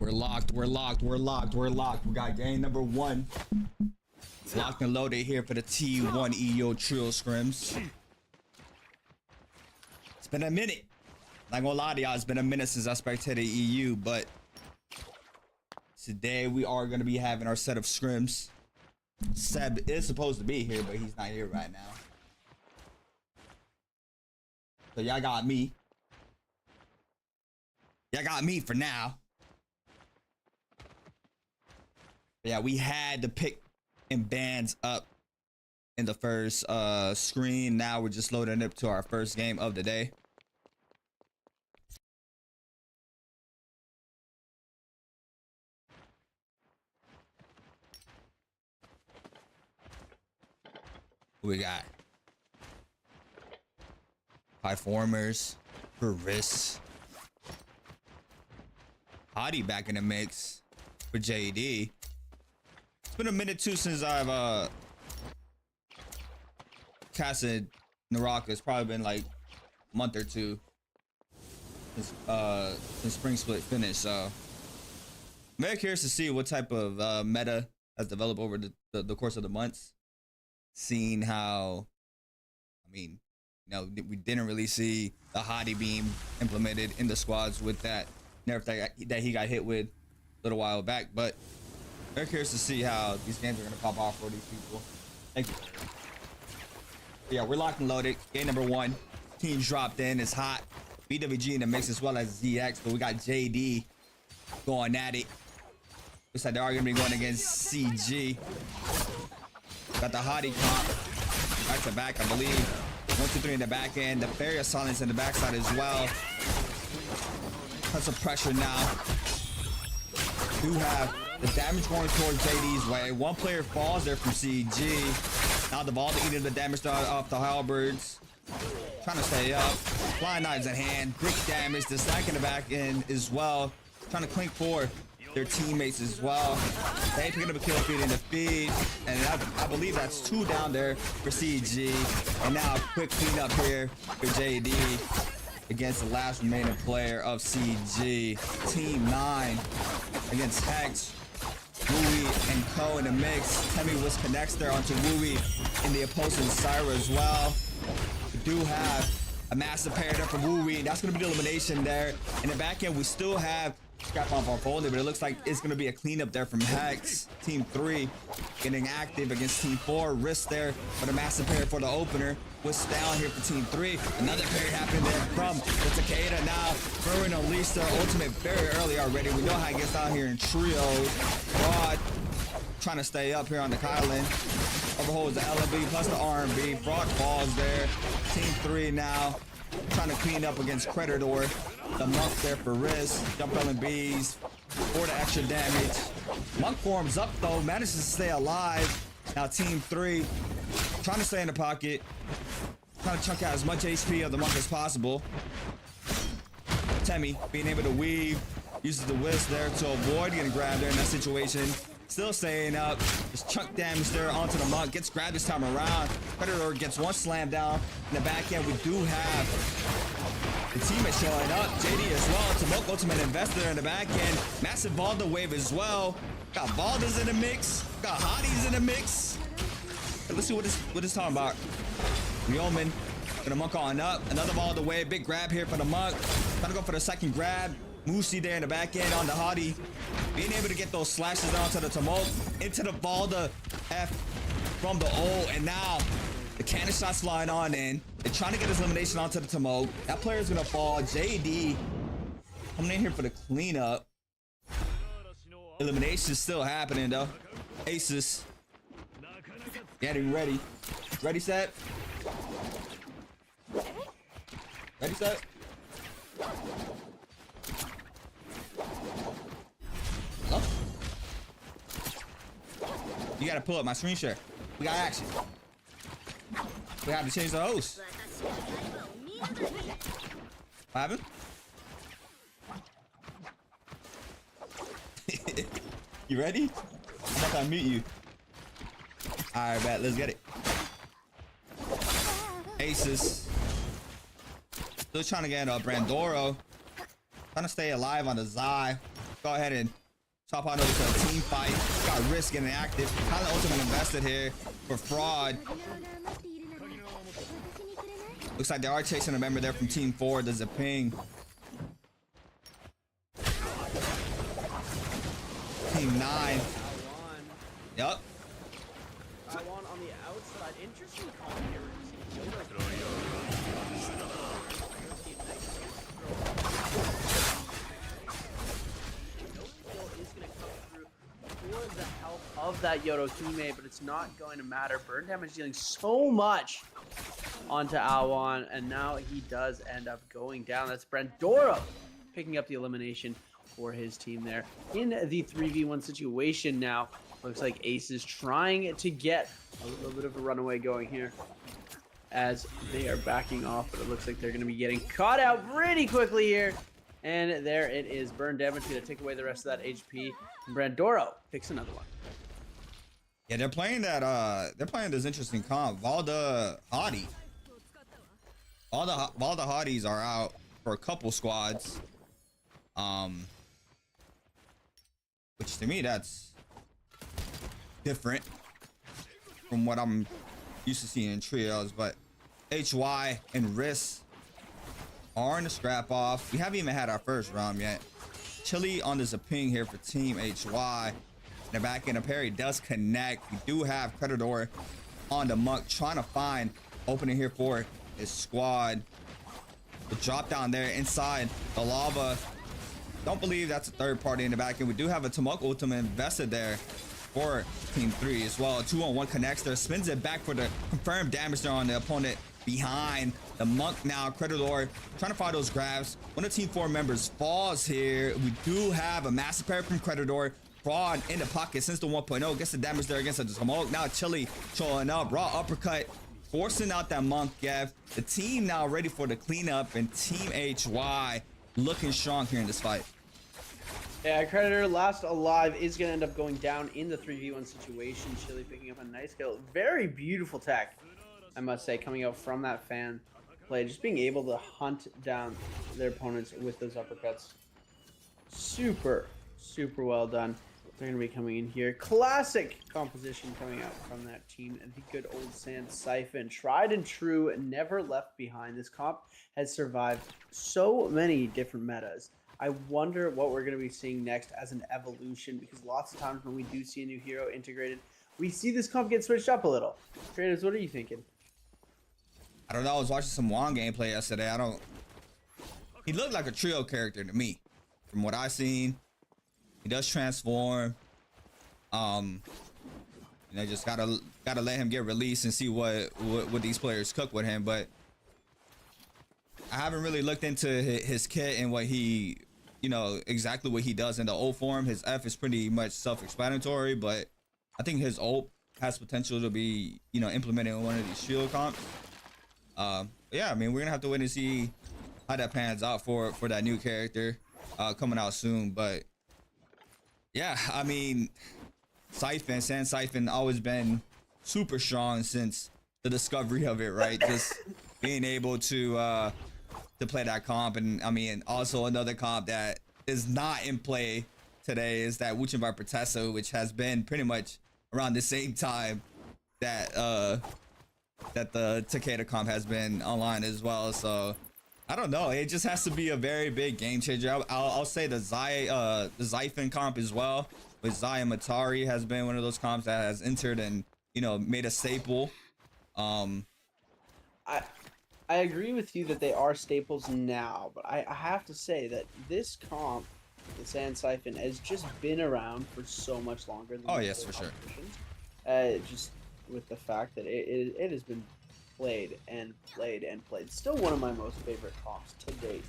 We're locked. We're locked. We're locked. We're locked. We got game number 1. Locked and loaded here for the T1 EO Trio Scrims. It's been a minute. Not gonna lie to y'all, it's been a minute since I spectated EU, but today we are gonna be having our set of scrims. Seb is supposed to be here, but he's not here right now. So y'all got me. Y'all got me for now. But yeah, we had to pick and bands up in the first screen. Now we're just loading up to our first game of the day. Who we got? High formers for wrists. Hottie back in the mix for JD. It's been a minute too since I've casted Naraka. It's probably been like a month or two since Spring Split finished. So I'm very curious to see what type of meta has developed over the course of the months. Seeing how, I mean, you know, we didn't really see the Hottie beam implemented in the squads with that nerf that he got hit with a little while back, but very curious to see how these games are going to pop off for these people. Thank you. But yeah, we're locked and loaded. Game number 1. Team dropped in. It's hot. BWG in the mix as well as ZX, but we got JD going at it. Looks like they are going to be going against CG. Got the Hottie comp back to back, I believe. 1, 2, 3 in the back end. The Barrier Silence in the backside as well. Tons of pressure now. Do have the damage going towards JD's way. One player falls there from CG. Now the ball eating the damage off the halberds. Trying to stay up. Flying knives in hand. Big damage. The stack in the back end as well. Trying to clink for their teammates as well. They picking up a kill feed in the feed, and I believe that's 2 down there for CG. And now a quick cleanup here for JD against the last remaining player of CG. Team 9 against Hex, Wooey, and Co in the mix. Temi was connects there onto Wooey in the opposing Syra as well. We do have a massive pair there for Wooey. That's going to be the elimination there. In the back end, we still have Scrap off our folder, but it looks like it's going to be a cleanup there from Hex. Team 3 getting active against Team 4. Risk there for the massive pair for the opener. What's down here for Team 3? Another pair happening there from the Takeda. Now throwing Unleashed their ultimate very early already. We know how it gets down here in trios. Fraud trying to stay up here on the Kylan. Overholds the LMB plus the R&B. Fraud falls there. Team 3 now trying to clean up against Predator. The Monk there for Riz. Jump LMBs for the extra damage. Monk forms up though, manages to stay alive. Now Team 3 trying to stay in the pocket. Trying to chunk out as much HP of the Monk as possible. Temi being able to weave. Uses the whisk there to avoid getting grabbed there in that situation. Still staying up. Just chunk damage there onto the Monk. Gets grabbed this time around. Predator gets one slam down. In the back end, we do have the teammate showing up. JD as well. Tomok Ultimate Investor in the back end. Massive Valda wave as well. Got Valdas in the mix. Got Hotties in the mix. Let's see what this talking about. Yeoman. Gonna Monk on up. Another Valda wave. Big grab here for the Monk. Trying to go for the second grab. Moosey there in the back end on the Hottie. Being able to get those slashes onto the Tomok. Into the Valda F from the O. And now the cannon shots flying on in. They're trying to get his elimination onto the Tomok. That player's gonna fall. JD coming in here for the cleanup. Elimination is still happening though. Aces getting ready. Ready, set? Ready, set? Hello? You gotta pull up my screen share. We got action. We have to change the host. What happened? You ready? I'm about to unmute you. Alright, bet. Let's get it. Aces. Still trying to get Brandoro. Trying to stay alive on the Zai. go ahead and top on over to a team fight. Got Risk getting active. Kind of ultimate invested here for Fraud. Looks like they are chasing a member there from Team 4. There's a ping. Team 9. Yep. On the outside. Interesting call here. For the help of that Yodo teammate, but it's not going to matter. Burn damage dealing so much onto Awan, and now he does end up going down. That's Brandoro picking up the elimination for his team there in the 3v1 situation. Now looks like Ace is trying to get a little bit of a runaway going here as they are backing off, but it looks like they're going to be getting caught out pretty quickly here. And there it is. Burn damage going to take away the rest of that HP. Brandoro picks another one. Yeah, they're playing that. They're playing this interesting comp. Valda Hadi. Valda Hadis are out for a couple squads. Which to me that's different from what I'm used to seeing in trios. But HY and Risk are in the scrap off. We haven't even had our first round yet. Chili on this ping here for Team HY. In the back end, a parry does connect. We do have Creditor on the Monk trying to find opening here for his squad. The drop down there inside the lava. Don't believe that's a third party in the back end. We do have a Tomok ultimate invested there for Team 3 as well. 2-on-1 connects there, spins it back for the confirmed damage there on the opponent behind the Monk. Now Creditor trying to find those grabs. One of Team 4 members falls here. We do have a massive parry from Creditor. Fraud in the pocket since the 1.0 gets the damage there against the Tomok. Now Chili showing up, raw uppercut, forcing out that Monk. Gev, the team now ready for the cleanup, and Team HY looking strong here in this fight. Yeah, Creditor last alive is going to end up going down in the 3v1 situation. Chili picking up a nice kill. Very beautiful tech, I must say, coming out from that fan play. Just being able to hunt down their opponents with those uppercuts. Super well done. They're going to be coming in here. Classic composition coming out from that team. And the good old Sand Siphon. Tried and true, never left behind. This comp has survived so many different metas. I wonder what we're going to be seeing next as an evolution, because lots of times when we do see a new hero integrated, we see this comp get switched up a little. Traders, what are you thinking? I don't know. I was watching some Wong gameplay yesterday. He looked like a trio character to me. From what I've seen, he does transform. You know, just gotta let him get released and see what these players cook with him. But I haven't really looked into his kit and what he, you know, exactly what he does in the ult form. His F is pretty much self-explanatory, but I think his ult has potential to be, you know, implemented in one of these shield comps. Yeah, I mean, we're gonna have to wait and see how that pans out for that new character coming out soon. But yeah, I mean, Sand Siphon always been super strong since the discovery of it, right? Just being able to play that comp. And I mean, also another comp that is not in play today is that Wuchen Viper Tessa, which has been pretty much around the same time that that the Takeda comp has been online as well. So I don't know, it just has to be a very big game changer. I'll say the Xiphon comp as well, with Zai and Matari has been one of those comps that has entered and, you know, made a staple. I agree with you that they are staples now, but I have to say that this comp, the Sand Siphon, has just been around for so much longer than oh yes, for sure. Just with the fact that it has been played and played and played. Still one of my most favorite comps to date.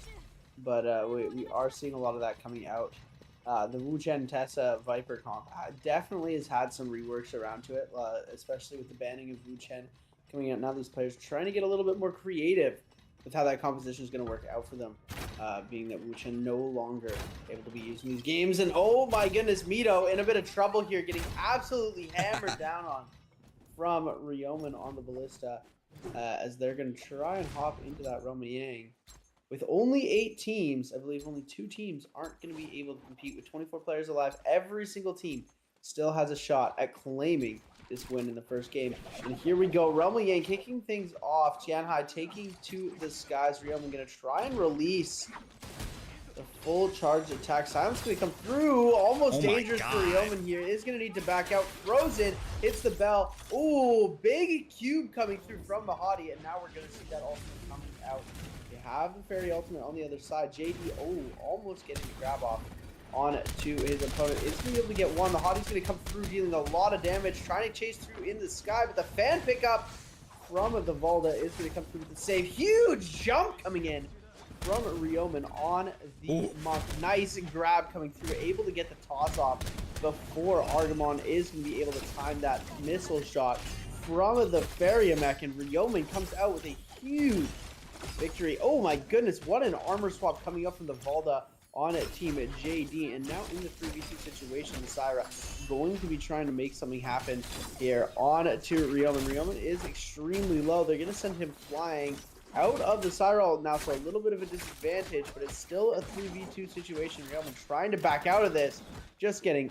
But we are seeing a lot of that coming out. The Wuchen Tessa Viper comp definitely has had some reworks around to it, especially with the banning of Wuchen coming out. Now these players are trying to get a little bit more creative with how that composition is going to work out for them, being that Wuchen no longer able to be used in these games. And oh my goodness, Mito in a bit of trouble here, getting absolutely hammered down on from Ryomen on the Ballista, as they're going to try and hop into that Romayang. with only 8 teams, I believe only 2 teams aren't going to be able to compete with 24 players alive. Every single team still has a shot at claiming this win in the first game. And here we go. Realm Yang kicking things off. Tianhai taking to the skies. Realm going to try and release the full charge attack. Silence going to come through. Almost dangerous for Ryomen here. Is going to need to back out. Frozen hits the bell. Ooh, big cube coming through from Mahadi. And now we're going to see that ultimate coming out. They have the Fairy ultimate on the other side. JD, almost getting the grab off on to his opponent. Is going to be able to get one. The Hotie's going to come through, dealing a lot of damage, trying to chase through in the sky, but the fan pickup from the Valda is going to come through with the save. Huge jump coming in from Ryomen on the Monk. Nice grab coming through, able to get the toss off before Artemon is going to be able to time that missile shot from the Fairy mech, and Ryomen comes out with a huge victory. Oh my goodness, what an armor swap coming up from the Valda on team JD, and now in the 3v2 situation, the Syra going to be trying to make something happen here on to Ryomen. Ryomen is extremely low. They're going to send him flying out of the Syra now, so a little bit of a disadvantage, but it's still a 3v2 situation. Ryomen trying to back out of this, just getting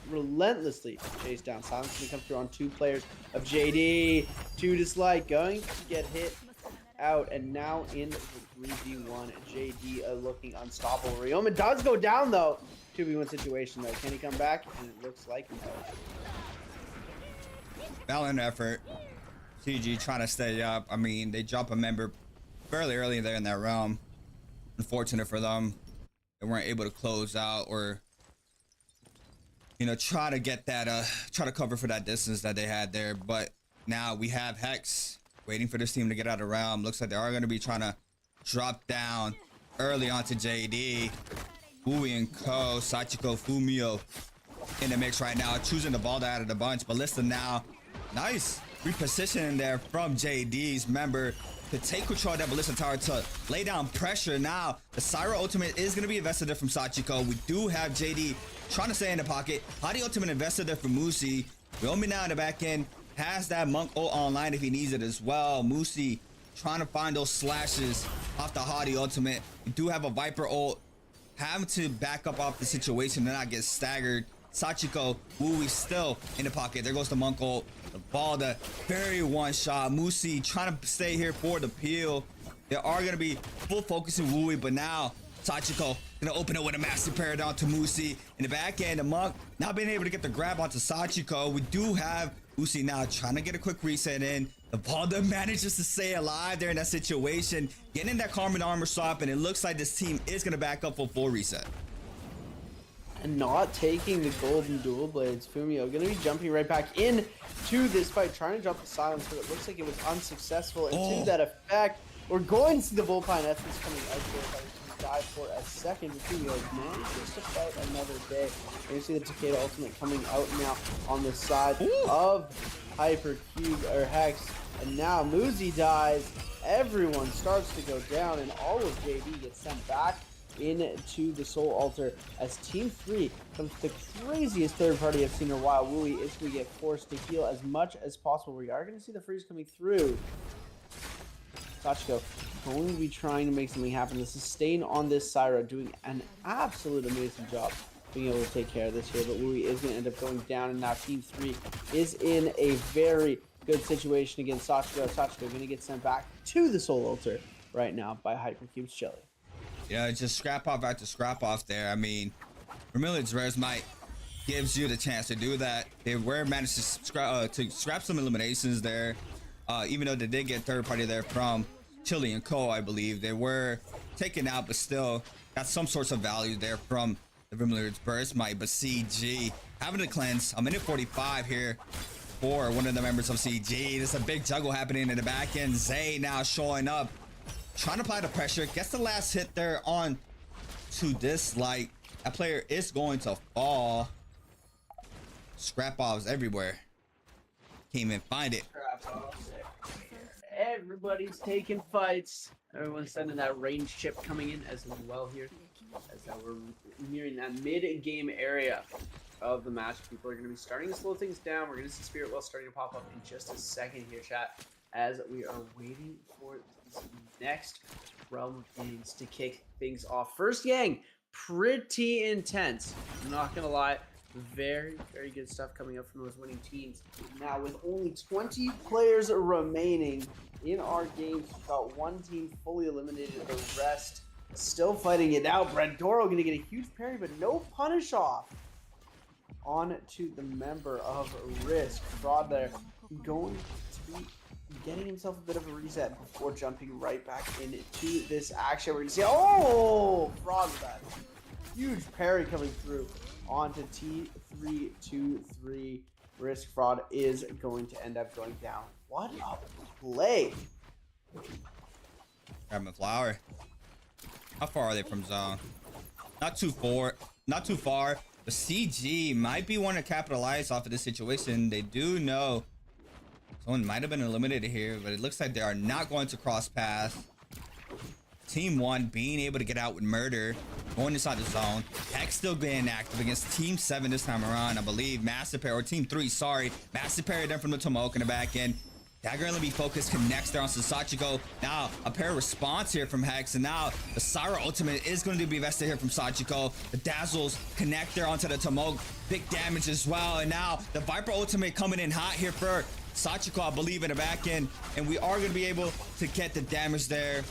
relentlessly chased down. Silence going to come through on 2 players of JD. 2 dislike, going to get hit out, and now in the 3v1, JD looking unstoppable. Ryomen does go down though. 2v1 situation though. Can he come back? And it looks like no. Valiant effort. CG trying to stay up. I mean, they drop a member fairly early there in that realm. Unfortunate for them. They weren't able to close out or, you know, try to get that, try to cover for that distance that they had there. But now we have Hex waiting for this team to get out of realm. Looks like they are going to be trying to drop down early onto JD. Wooey and Co, Sachiko, Fumio in the mix right now, choosing the ball out of the bunch. Ballista now, nice repositioning there from JD's member to take control of that Ballista tower to lay down pressure. Now the Syra ultimate is going to be invested there from Sachiko. We do have JD trying to stay in the pocket. Hadi ultimate invested there from Musi. Ryomen now in the back end has that Monk ult online if he needs it as well. Musi trying to find those slashes off the Hadi ultimate. We do have a Viper ult, having to back up off the situation and not get staggered. Sachiko, Wooey still in the pocket. There goes the Monk ult. The ball, the very one shot. Musi trying to stay here for the peel. They are going to be full focus in Wooey, but now Sachiko gonna open it with a massive paradox to Musi in the back end. The Monk not being able to get the grab onto Sachiko. We do have Musi now trying to get a quick reset in. The Valda manages to stay alive there in that situation, getting that Carmen armor swap, and it looks like this team is gonna back up for full reset. And not taking the golden dual blades. Fumio gonna be jumping right back in to this fight, trying to drop the silence, but it looks like it was unsuccessful. And to that effect, we're going to see the Bullpine Essence coming out here. Die for a second. Fumio manages to fight another day. And you see the Takeda ultimate coming out now on the side of Hypercube or Hex. And now Muzi dies. Everyone starts to go down, and all of JD gets sent back into the Soul Altar as Team 3 comes to the craziest third party I've seen in a while. Wooey is going to get forced to heal as much as possible. We are going to see the freeze coming through. Sachiko going to be trying to make something happen. The sustain on this Syra doing an absolute amazing job being able to take care of this here, but Wooey is going to end up going down, and now Team 3 is in a very good situation against Sachiko. Sachiko going to get sent back to the Soul Altar right now by Hypercube's Jelly. Yeah, just scrap off after scrap off there. I mean, Vermilion's Res might gives you the chance to do that. They were managed to scrap some eliminations there, even though they did get third party there from Chili and Co, I believe. They were taken out, but still got some sorts of value there from the Vermilion's Burst Might. But CG having to cleanse a minute 45 here for one of the members of CG. There's a big juggle happening in the back end. Zay now showing up, trying to apply the pressure, gets the last hit there on to Dislike. That player is going to fall. Scrap offs everywhere. Can't even find it. Everybody's taking fights. Everyone's sending that range chip coming in as well here. As we're nearing that mid-game area of the match. People are going to be starting to slow things down. We're going to see Spirit Well starting to pop up in just a second here, chat, as we are waiting for next realm of games to kick things off. First gang, pretty intense. I'm not gonna lie. Very, very good stuff coming up from those winning teams. Now, with only 20 players remaining in our games, we've got one team fully eliminated, the rest still fighting it out. Brandoro going to get a huge parry, but no punish off on to the member of Risk. Fraud there going to be getting himself a bit of a reset before jumping right back into this action. We're going to see, oh, Fraud with that huge parry coming through onto T323. Risk. Fraud is going to end up going down. What a play. Grabbing Flower. How far are they from zone? Not too far. But CG might be wanting to capitalize off of this situation. They do know someone might have been eliminated here, but it looks like they are not going to cross paths. Team 1 being able to get out with murder, going inside the zone. Hex still being active against Team 7 this time around, I believe. Massive Parry, or Team 3, sorry. Massive Parry then from the Tomahawk in the back end. Dagger LMB focus connects there on Sachiko. Now a pair response here from Hex, and now the Syra ultimate is going to be vested here from Sachiko. The Dazzles connect there onto the Tomahawk. Big damage as well, and now the Viper ultimate coming in hot here for Sachiko, I believe, in the back end, and we are going to be able to get the damage there.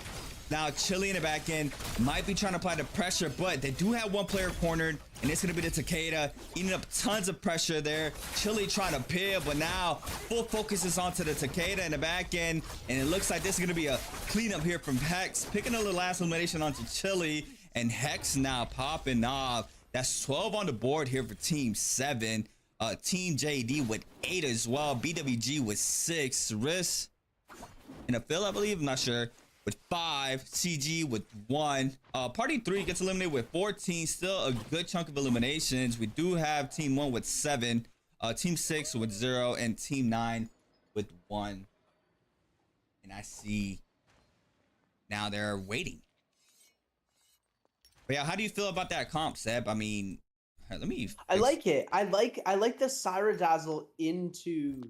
Now, Chili in the back end might be trying to apply the pressure, but they do have one player cornered, and it's going to be the Takeda eating up tons of pressure there. Chili trying to peel, but now full focus is onto the Takeda in the back end, and it looks like this is going to be a cleanup here from Hex, picking up the last elimination onto Chili, and Hex now popping off. That's 12 on the board here for Team 7. Team JD with 8 as well. BWG with 6. Risk in a fill, I believe. I'm not sure. With 5, CG with 1. Party 3 gets eliminated with 14. Still a good chunk of eliminations. We do have Team 1 with 7, Team 6 with 0, and Team 9 with 1. And I see now they're waiting. But yeah, how do you feel about that comp, Seb? I mean, I like it. I like the Syra Dazzle into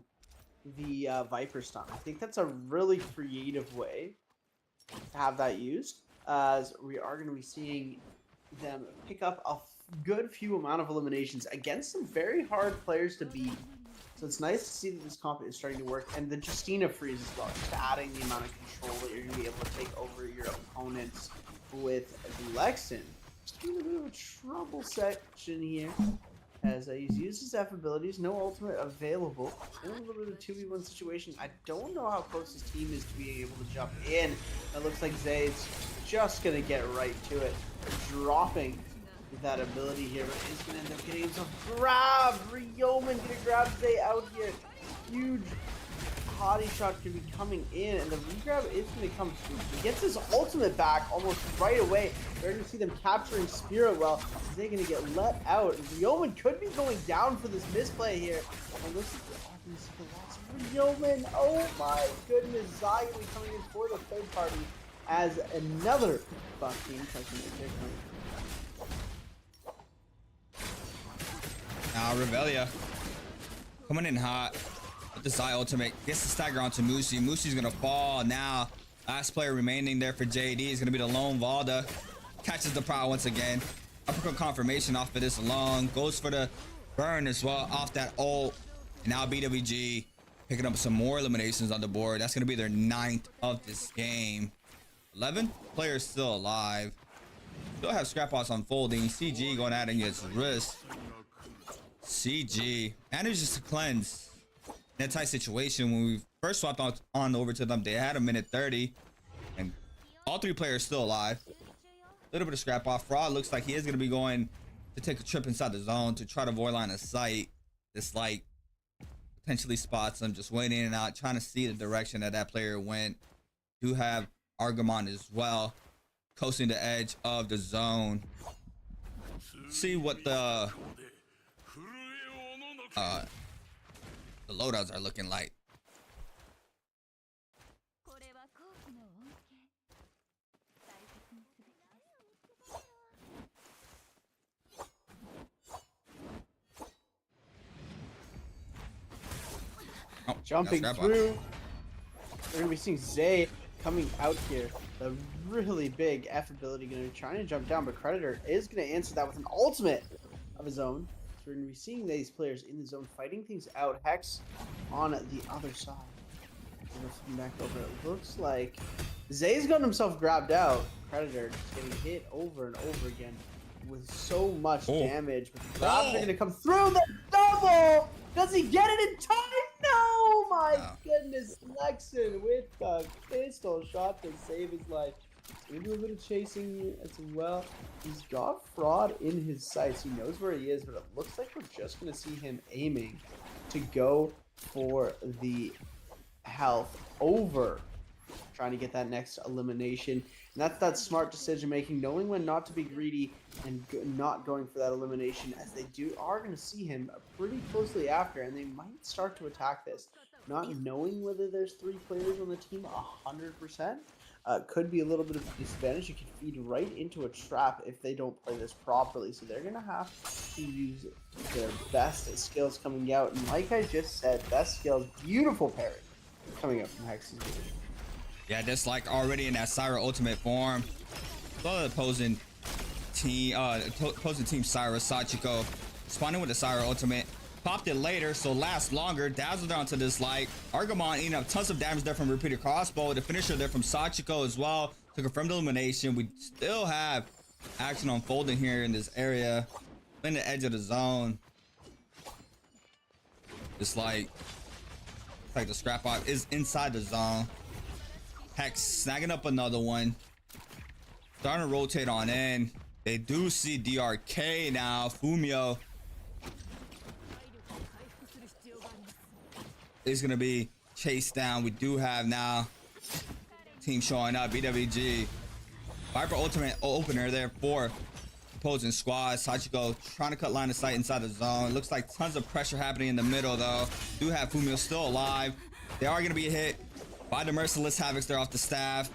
the Viper stun. I think that's a really creative way to have that used, as we are going to be seeing them pick up a good few amount of eliminations against some very hard players to beat. So it's nice to see that this comp is starting to work, and the Justina freeze as well, just adding the amount of control that you're going to be able to take over your opponents with the Lexington. Just being a bit of a trouble section here, as he's used his F abilities, no ultimate available. In a little bit of a 2v1 situation. I don't know how close his team is to being able to jump in. It looks like Zay's just going to get right to it, dropping that ability here, but he's going to end up getting himself grabbed. Ryoman going to grab Zay out here. Huge body shot can be coming in, and the regrab is going to come through. He gets his ultimate back almost right away. We're going to see them capturing Spirit well. They're going to get let out. Ryoman could be going down for this misplay here. And looks like the loss of Ryoman. Oh my goodness. Zai will be coming in for the third party as another buff team tries to make their claim. Now Revelia coming in hot. The Zai ultimate gets the stagger onto Musi. Musi's gonna fall now. Last player remaining there for JD is gonna be the lone Valda. Catches the prow once again. Uppercut confirmation off of this alone. Goes for the burn as well off that ult. And now BWG picking up some more eliminations on the board. That's gonna be their 9th of this game. 11 players still alive. Still have scrap outs unfolding. CG going at it against Risk. CG manages to cleanse that tight situation. When we first swapped on over to them, they had a minute 30, and all 3 players still alive. A little bit of scrap off. Fraud looks like he is going to be going to take a trip inside the zone to try to avoid line of sight. This light potentially spots him, just waiting in and out, trying to see the direction that player went. Do have Argamon as well, coasting the edge of the zone. See what the loadouts are looking like. Oh, jumping through. We're gonna be seeing Zay coming out here. The really big F ability going to be trying to jump down, but Creditor is going to answer that with an ultimate of his own. So we're going to be seeing these players in the zone fighting things out. Hex on the other side. Back over. It looks like Zay's got himself grabbed out. Creditor just getting hit over and over again with so much damage. But the grabs are going to come through. The double! Does he get it in time? No! My goodness. Lexan with the pistol shot to save his life. He's going to do a bit of chasing as well. He's got Fraud in his sights. He knows where he is, but it looks like we're just going to see him aiming to go for the health over trying to get that next elimination. And that's that smart decision making, knowing when not to be greedy and not going for that elimination, as they are going to see him pretty closely after, and they might start to attack this. Not knowing whether there's 3 players on the team 100%. Could be a little bit of a disadvantage. You can feed right into a trap if they don't play this properly. So they're going to have to use their best skills coming out. And like I just said, best skills, beautiful parry coming up from Hex's division. Yeah, just like already in that Syra ultimate form. So the opposing team Syra Sachiko spawning with the Syra ultimate. Popped it later, so lasts longer. Dazzled onto this light. Argamon eating up tons of damage there from repeated crossbow. The finisher there from Sachiko as well to confirm the elimination. We still have action unfolding here in this area. In the edge of the zone. It's like the scrap bot is inside the zone. Hex snagging up another one. Starting to rotate on in. They do see DRK now. Fumio is going to be chased down. We do have now team showing up. BWG. Viper ultimate opener there for opposing squad. Sachiko trying to cut line of sight inside the zone. Looks like tons of pressure happening in the middle though. Do have Fumio still alive. They are going to be hit by the Merciless Havocs there off the staff.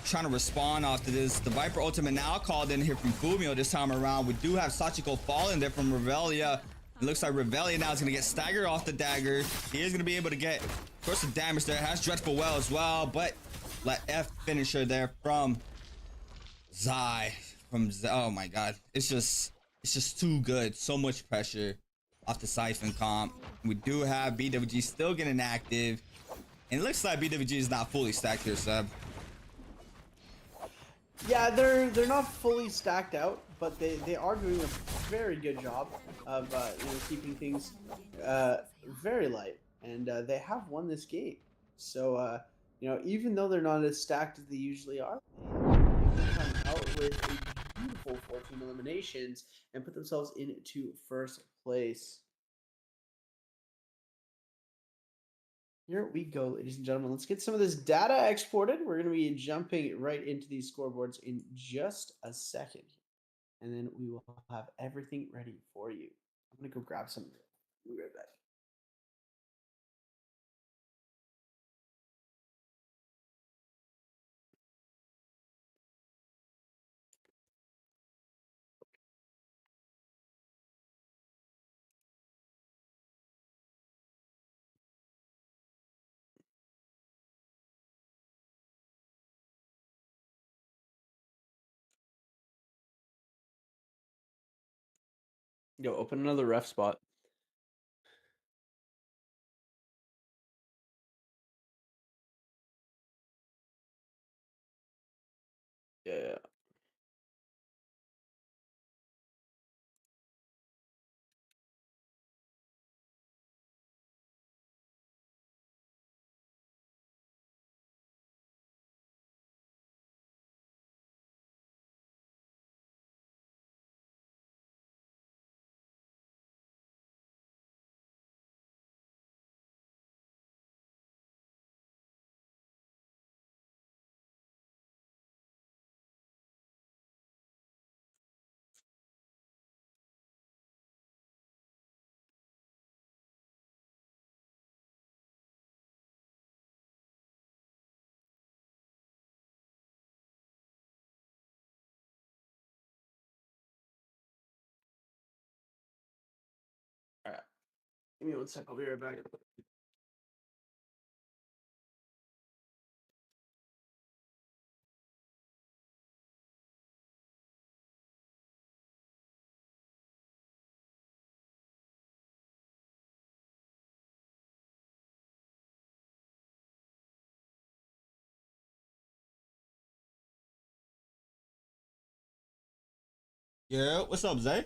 Trying to respond off to this. The Viper ultimate now called in here from Fumio this time around. We do have Sachiko falling there from Revelia. It looks like Revelia now is going to get staggered off the dagger. He is going to be able to get, of course, the damage there. Has Dreadful Well as well, but let F finisher there from Zai. Oh my god. It's just too good. So much pressure off the Siphon comp. We do have BWG still getting active. And it looks like BWG is not fully stacked here, Seb. Yeah, they're not fully stacked out, but they are doing a very good job of keeping things very light, and they have won this game. So even though they're not as stacked as they usually are, they come out with a beautiful 14 eliminations and put themselves into first place. Here we go, ladies and gentlemen. Let's get some of this data exported. We're going to be jumping right into these scoreboards in just a second. And then we will have everything ready for you. I'm going to go grab some. We'll be right back. Go open another ref spot. Yeah. All right. Give me 1 sec. I'll be right back. Yeah, what's up, Zay?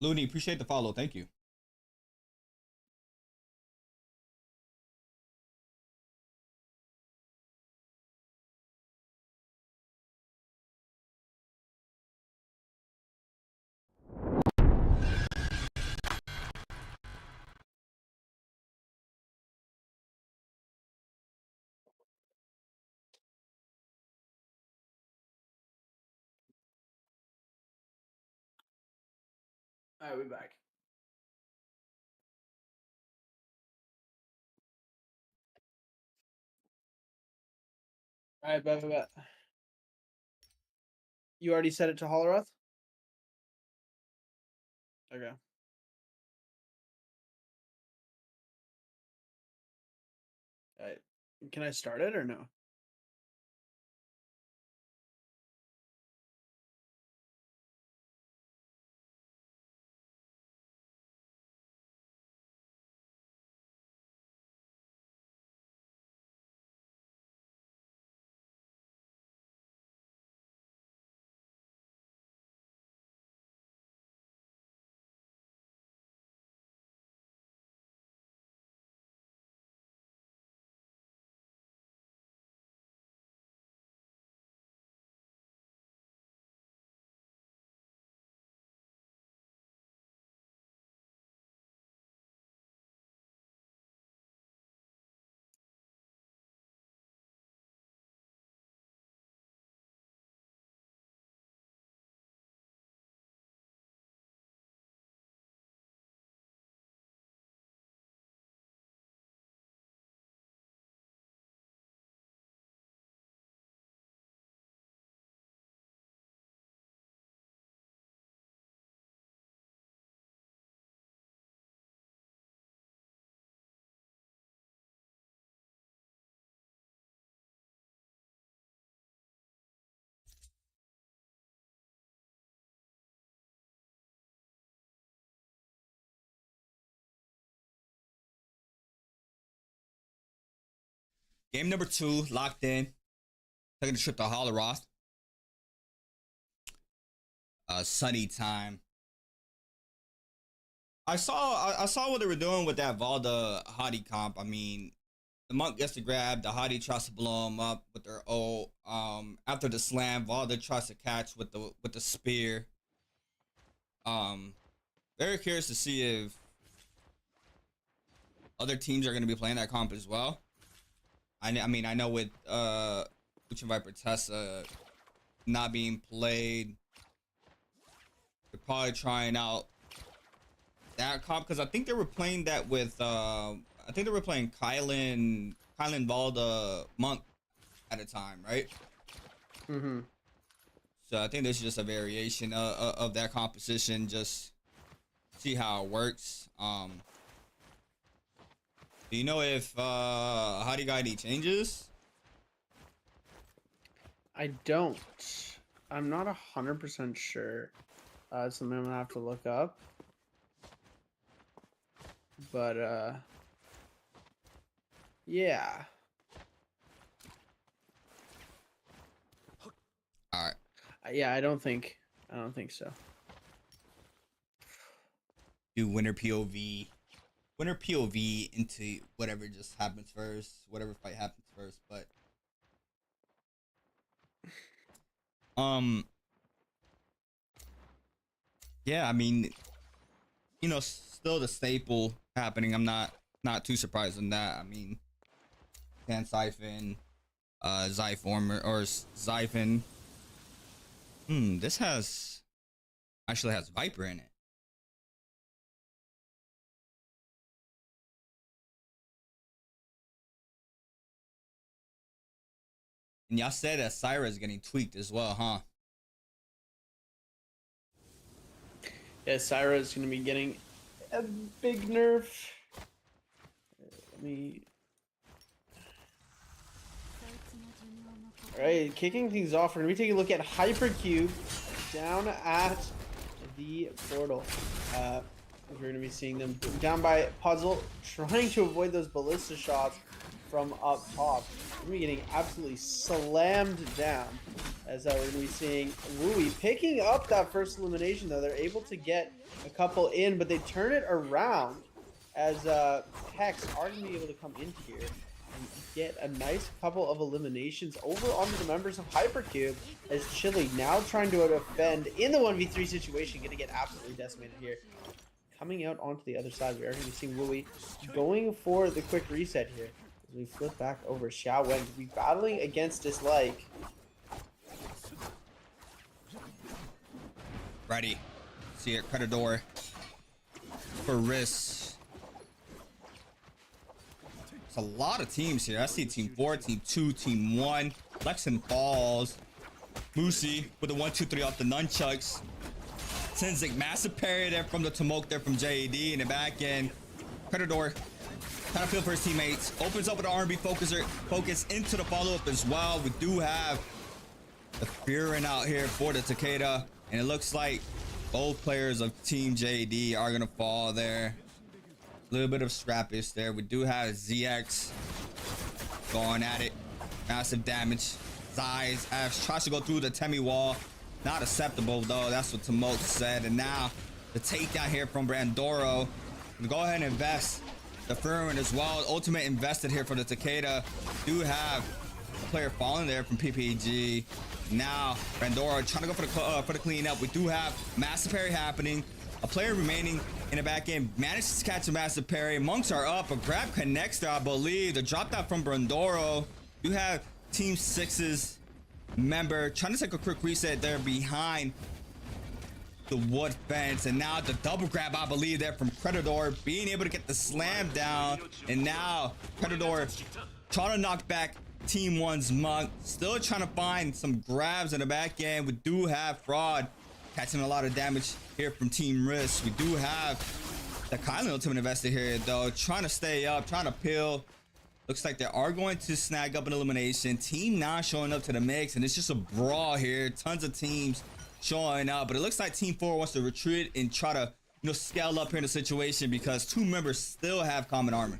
Looney, appreciate the follow. Thank you. All right, we back. All right, bet. You already set it to Holleroth? Okay. All right. Can I start it or no? Game number 2 locked in. Taking a trip to Holleroth. Sunny time. I saw what they were doing with that Valda Hadi comp. I mean, the Monk gets the grab, the Hadi tries to blow him up with their ult. After the slam, Valda tries to catch with the spear. Very curious to see if other teams are going to be playing that comp as well. I mean, I know with Lucian Viper Tessa not being played, they're probably trying out that comp because I think they were playing that with I think they were playing Kylan Valda Monk at a time, right? Mm-hmm. So I think this is just a variation of that composition, just see how it works. Do you know if how do you got any changes? I don't. I'm not 100% sure. It's something I'm gonna have to look up. But yeah. All right. Yeah, I don't think so. Do winner POV into whatever just happens first, whatever fight happens first, but yeah, I mean, you know, still the staple happening. I'm not too surprised in that. I mean, Pan Siphon, Zyformer or Zyphon. This actually has Viper in it. And y'all said that Syra is getting tweaked as well, huh? Yeah, Syra is going to be getting a big nerf. Let me. Alright, kicking things off, we're going to be taking a look at Hypercube down at the portal. We're going to be seeing them down by Puzzle, trying to avoid those ballista shots from up top. We're going to be getting absolutely slammed down, as we're going to be seeing Wooey picking up that first elimination, though. They're able to get a couple in, but they turn it around as Hex are going to be able to come in here and get a nice couple of eliminations over onto the members of Hypercube, as Chili now trying to defend in the 1v3 situation, going to get absolutely decimated here. Coming out onto the other side, we are going to be seeing Wooey going for the quick reset here. As we flip back over, Xiao Wen to be battling against Dislike. Ready. See it, Predator for Risk. It's a lot of teams here. I see Team 4, Team 2, Team 1. Lexan Falls. Moosey with the 1-2-3 off the nunchucks. Tenzing, massive parry there from the Tomok there from JAD in the back end. Predator trying to feel for his teammates. Opens up with an R&B focus into the follow-up as well. We do have the Furin out here for the Takeda. And it looks like both players of Team JD are going to fall there. A little bit of scrappish there. We do have ZX going at it. Massive damage. Zeiss tries to go through the Temi wall. Not acceptable, though. That's what Tomok said. And now the takedown here from Brandoro. Go ahead and invest the Furin as well. Ultimate invested here for the Takeda. Do have a player falling there from PPG. Now Brandoro trying to go for the cleanup. We do have massive parry happening. A player remaining in the back end manages to catch a massive parry. Monks are up. A grab connects there, I believe. The drop down from Brandoro. You have Team 6's member trying to take a quick reset there behind the wood fence, and now the double grab, I believe, there from Predator, being able to get the slam down. And now Predator trying to knock back Team 1's Monk, still trying to find some grabs in the back end. We do have Fraud catching a lot of damage here from Team Risk. We do have the Kylan ultimate invested here, though, trying to stay up, trying to peel. Looks like they are going to snag up an elimination. Team 9 showing up to the mix, and it's just a brawl here. Tons of teams showing up, but it looks like Team 4 wants to retreat and try to, you know, scale up here in the situation because two members still have common armor.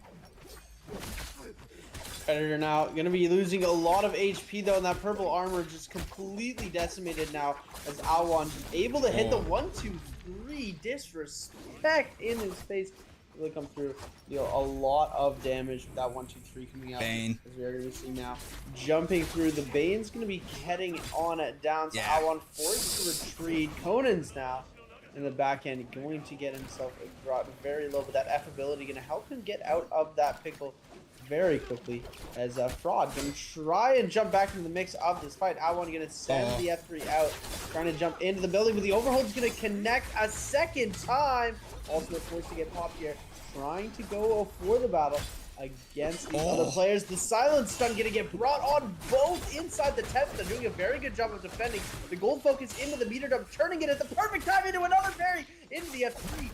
Predator now going to be losing a lot of HP though, and that purple armor just completely decimated now as Alwan able to hit the 1-2-3 disrespect in his face. Really come through, deal a lot of damage with that 1-2-3 coming out. Bane. As we are going to see now, jumping through. The Bane's going to be heading on down. So Alwan forced to retreat. Conan's now in the back end going to get himself brought very low, but that F ability going to help him get out of that pickle very quickly as Fraud going to try and jump back into the mix of this fight. Alwan going to send the F3 out, trying to jump into the building, but the overhold's going to connect a second time. Also forced to get popped here, trying to go for the battle against the other players. The silent stun going to get brought on both inside the tent. They're doing a very good job of defending. The gold focus into the meter dump, turning it at the perfect time into another parry into the F3.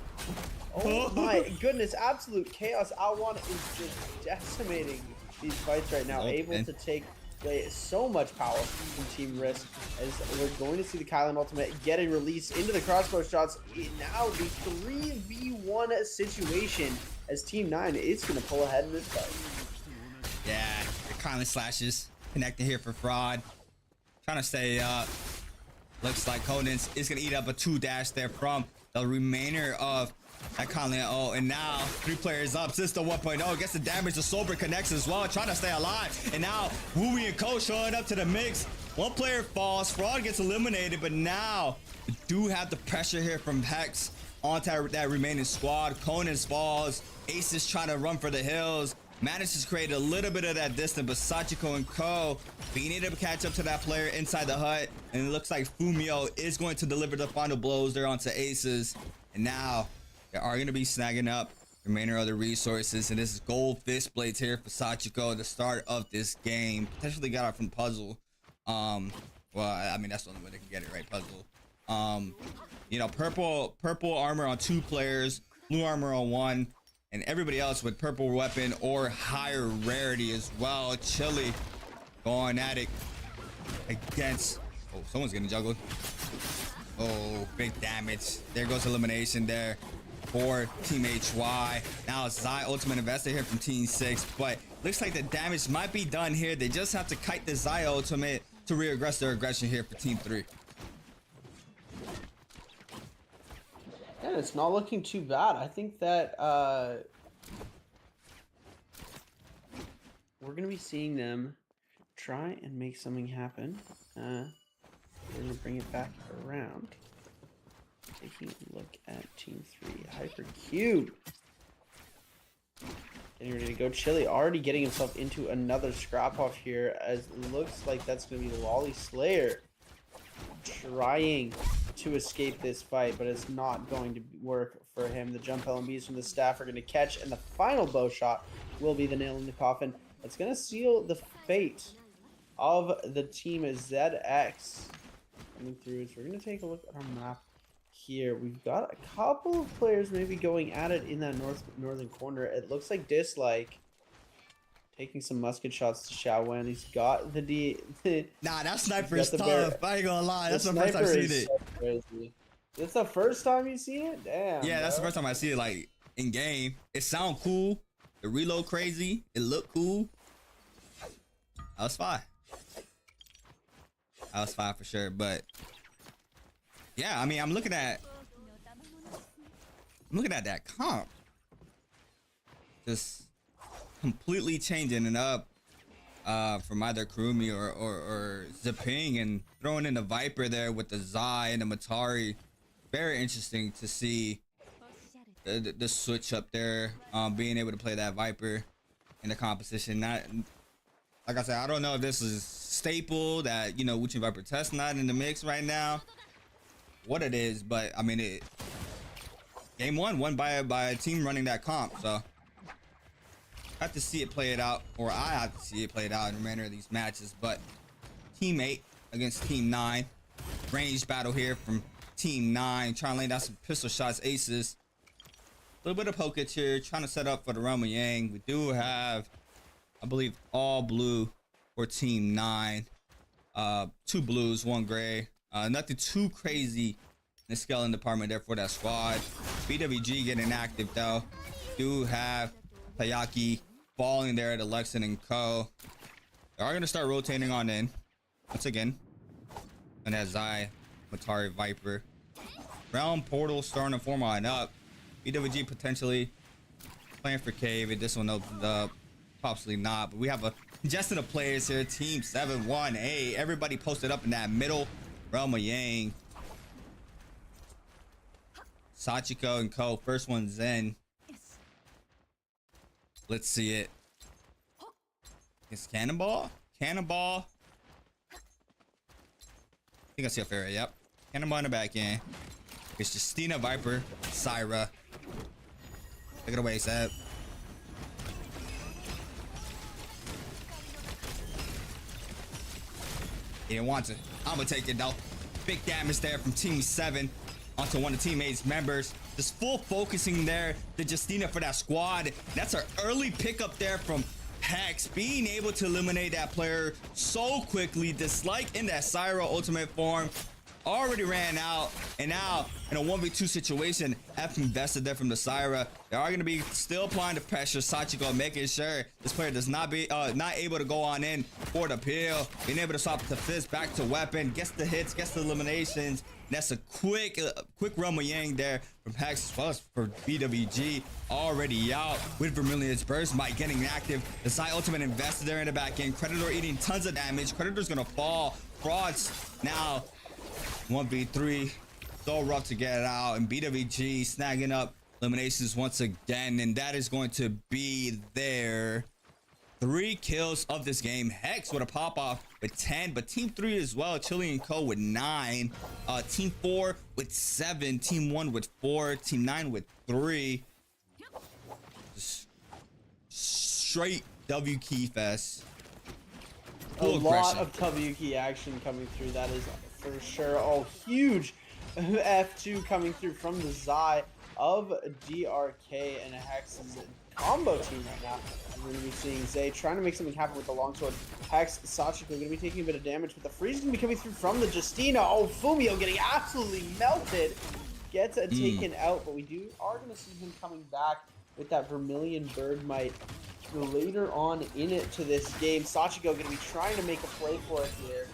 Oh my goodness, absolute chaos. Alwan is just decimating these fights right now, able to take away so much power from Team Risk, as we're going to see the Kylan ultimate getting released into the crossbow shots. Now the 3v1 situation as Team 9 is going to pull ahead in this fight. Yeah, the Kylan slashes connected here for Fraud. Trying to stay up. Looks like Conan's is going to eat up a 2-dash there from the remainder of that Kylan. Oh, and now 3 players up. Sister 1.0 gets the damage. The Sober connects as well, trying to stay alive. And now Woomy and Ko showing up to the mix. 1 player falls. Fraud gets eliminated, but now we do have the pressure here from Hex onto that remaining squad. Conan's falls. Ace is trying to run for the hills. Manages to create a little bit of that distance, but Sachiko and Ko being able to catch up to that player inside the hut. And it looks like Fumio is going to deliver the final blows there onto Aces. And now they are going to be snagging up the remainder of the resources. And this is gold fist blades here for Sachiko at the start of this game. Potentially got out from Puzzle. Well, I mean, that's the only way they can get it, right? Puzzle. You know, purple armor on 2 players, blue armor on 1, and everybody else with purple weapon or higher rarity as well. Chili going at it against. Oh, someone's getting juggled. Oh, big damage. There goes elimination there for Team HY. Now it's Zai Ultimate Investor here from Team 6, but looks like the damage might be done here. They just have to kite the Zai Ultimate to reaggress their aggression here for Team 3. Yeah, it's not looking too bad. I think that we're going to be seeing them try and make something happen. We're going to bring it back around. Taking a look at Team 3. Hypercube. Getting ready to go. Chili already getting himself into another scrap off here, as it looks like that's going to be Lolly Slayer trying to escape this fight, but it's not going to work for him. The jump LMBs from the staff are going to catch, and the final bow shot will be the nail in the coffin. It's going to seal the fate of the Team ZX coming through. So we're going to take a look at our map here. We've got a couple of players maybe going at it in that northern corner. It looks like Dislike taking some musket shots to Xiaowen. He's got the Nah, that sniper's tough. I ain't gonna lie. That's the first time I've seen it. So crazy. It's the first time you've seen it? Damn. Yeah, that's the first time I see it like in game. It sound cool. The reload crazy. It looked cool. That was fine. That was fine for sure. But yeah, I mean, I'm looking at that comp. Just completely changing it up from either Kurumi or Ziping, and throwing in the Viper there with the Zai and the Matari. Very interesting to see the switch up there, being able to play that Viper in the composition. Not, like I said, I don't know if this is staple that, you know, Wuchen Viper test not in the mix right now, what it is, but I mean, game one won by a team running that comp, so I have to see it play it out, or I have to see it play it out in the remainder of these matches. But Team 8 against Team 9, range battle here from Team 9, trying to lay down some pistol shots, aces. A little bit of pokage here, trying to set up for the Realm of Yang. We do have, I believe, all blue for Team 9. 2 blues, 1 gray. Nothing too crazy in the scaling department there for that squad. BWG getting active though. Do have Tayaki falling there at Alexin and Co. They are going to start rotating on in once again. And as Zai, Matari, Viper. Realm Portal starting to form on up. BWG potentially playing for Cave. This one opened up. Possibly not. But we have a congestion of players here. Team 7-1-8. Everybody posted up in that middle. Realm of Yang. Sachiko and Co. First one's in. Let's see it. It's Cannonball? Cannonball. I think I see a fairy. Yep. Cannonball in the back end. It's Justina, Viper, Syra. Take it away, Seb. He didn't want to. I'm gonna take it though. Big damage there from Team 7 onto one of the teammates' members. Just full focusing there to Justina for that squad. That's our early pickup there from Hex, being able to eliminate that player so quickly, just like in that Syra ultimate form. Already ran out, and now in a 1v2 situation, F invested there from the Syra. They are going to be still applying the pressure. Sachiko making sure this player does not be not able to go on in for the peel. Being able to swap the fist back to weapon, gets the hits, gets the eliminations. That's a quick Realm of Yang there from Hex, as well as for BWG. Already out with Vermilion's Burst Might getting active. The Zai ultimate invested there in the back end. Creditor eating tons of damage. Creditor's going to fall. Frauds now 1v3, so rough to get it out, and BWG snagging up eliminations once again, and that is going to be their 3 kills of this game. Hex with a pop off with 10, but Team 3 as well, Chili and Co with 9, Team 4 with 7, Team 1 with 4, Team 9 with 3. Just straight W key fest. A lot of W key action coming through, that is for sure. Oh, huge F2 coming through from the Zai of DRK and Hex's combo team right now. And we're going to be seeing Zay trying to make something happen with the longsword. Hex, Sachiko going to be taking a bit of damage, but the freeze is going to be coming through from the Justina. Oh, Fumio getting absolutely melted. Gets taken out, but we are going to see him coming back with that Vermilion Bird Might later on in it to this game. Sachiko going to be trying to make a play for it here.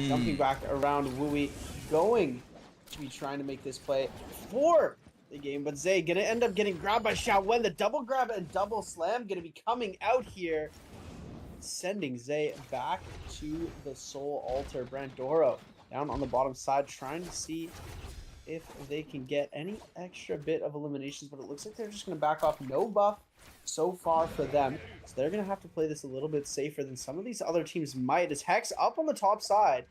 Jumping back around Wooey, going to be trying to make this play for the game, but Zay gonna end up getting grabbed by Xiaowen. The double grab and double slam gonna be coming out here, sending Zay back to the Soul Altar. Brandoro down on the bottom side, trying to see if they can get any extra bit of eliminations, but it looks like they're just gonna back off. No buff so far for them, so they're gonna have to play this a little bit safer than some of these other teams might. As Hex up on the top side,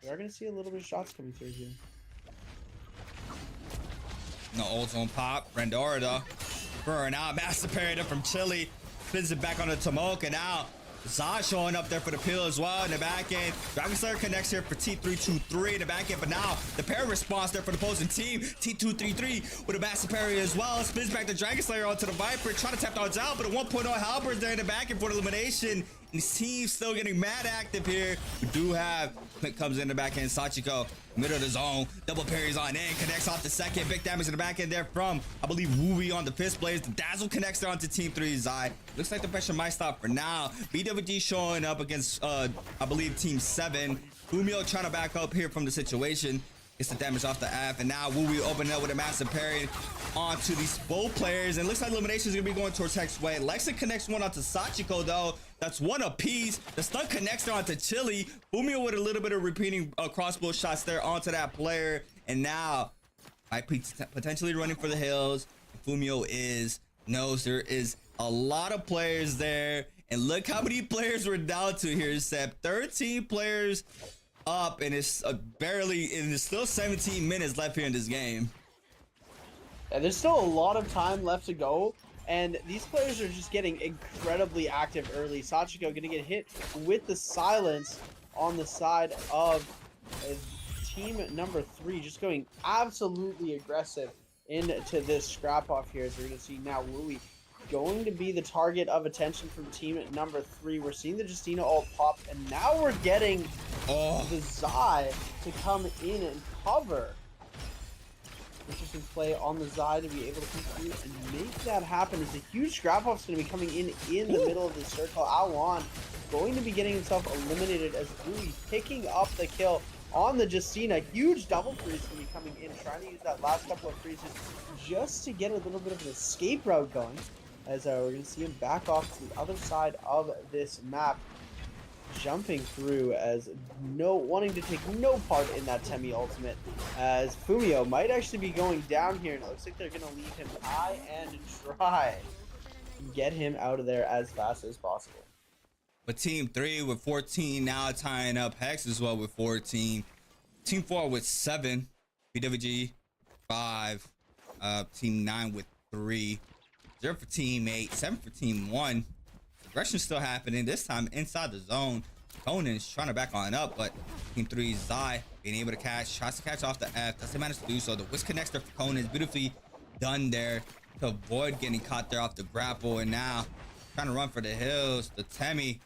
we are gonna see a little bit of shots coming through here. No ult on pop. Brandora though, burn out. Master parry from Chili, spins it back on the Tomoka. Now Zai showing up there for the peel as well in the back end. Dragon Slayer connects here for T323 in the back end, but now the parry response there for the opposing team. T233 with a master parry as well. Spins back the Dragon Slayer onto the Viper, trying to tap dodge out, but a 1.0 Halberd there in the back end for the elimination. And this team's still getting mad active here. We do have Clint comes in the back end. Sachiko, middle of the zone, double parries on in, connects off the second. Big damage in the back end there from, I believe, Wooey on the fist blades. The Dazzle connects there onto Team 3 Zai. Looks like the pressure might stop for now. BWG showing up against, I believe, Team 7. Fumio trying to back up here from the situation. Gets the damage off the F, and now Wooey opening up with a massive parry onto these both players. And looks like elimination is gonna be going towards Hex way. Lexa connects one onto Sachiko though. That's one apiece. The stun connects there onto Chili. Fumio with a little bit of repeating crossbow shots there onto that player. And now might be potentially running for the hills. Fumio knows there is a lot of players there. And look how many players we're down to here, Sep. 13 players up, and it's there's still 17 minutes left here in this game. Yeah, there's still a lot of time left to go, and these players are just getting incredibly active early. Sachiko gonna get hit with the silence on the side of team number 3, just going absolutely aggressive into this scrap off here. As we're gonna see now Wooey going to be the target of attention from team number 3. We're seeing the Justina ult pop, and now we're getting the Zai to come in and cover Interesting play on the side to be able to come through and make that happen. As a huge scrap off's going to be coming in the middle of the circle. Alwan going to be getting himself eliminated as Bowie picking up the kill on the Justina. Huge double freeze going to be coming in, trying to use that last couple of freezes just to get a little bit of an escape route going. As we're going to see him back off to the other side of this map, jumping through as wanting to take no part in that Temi ultimate, as Fumio might actually be going down here, and it looks like they're going to leave him high and dry and get him out of there as fast as possible. But Team 3 with 14 now tying up Hex as well with 14. Team 4 with 7. BWG 5. Team 9 with 3. 0 for Team 8. 7 for Team 1. Aggression still happening, this time inside the zone. Conan's trying to back on up, but Team 3's Zai being able to tries to catch off the F. Doesn't manage to do so. The whisk connects there for Conan is beautifully done there to avoid getting caught there off the grapple. And now trying to run for the hills. The Temi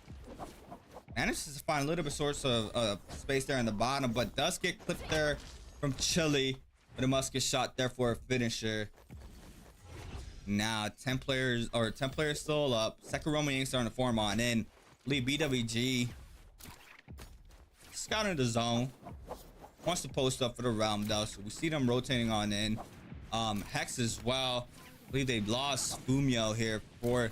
manages to find a little bit source of space there in the bottom, but does get clipped there from Chili with a musket shot there for a finisher. Now 10 players still up. Second Roman Yank starting to form on in. Lead BWG scouting the zone. Wants to post up for the realm though, so we see them rotating on in. Hex as well. I believe they lost Fumio here for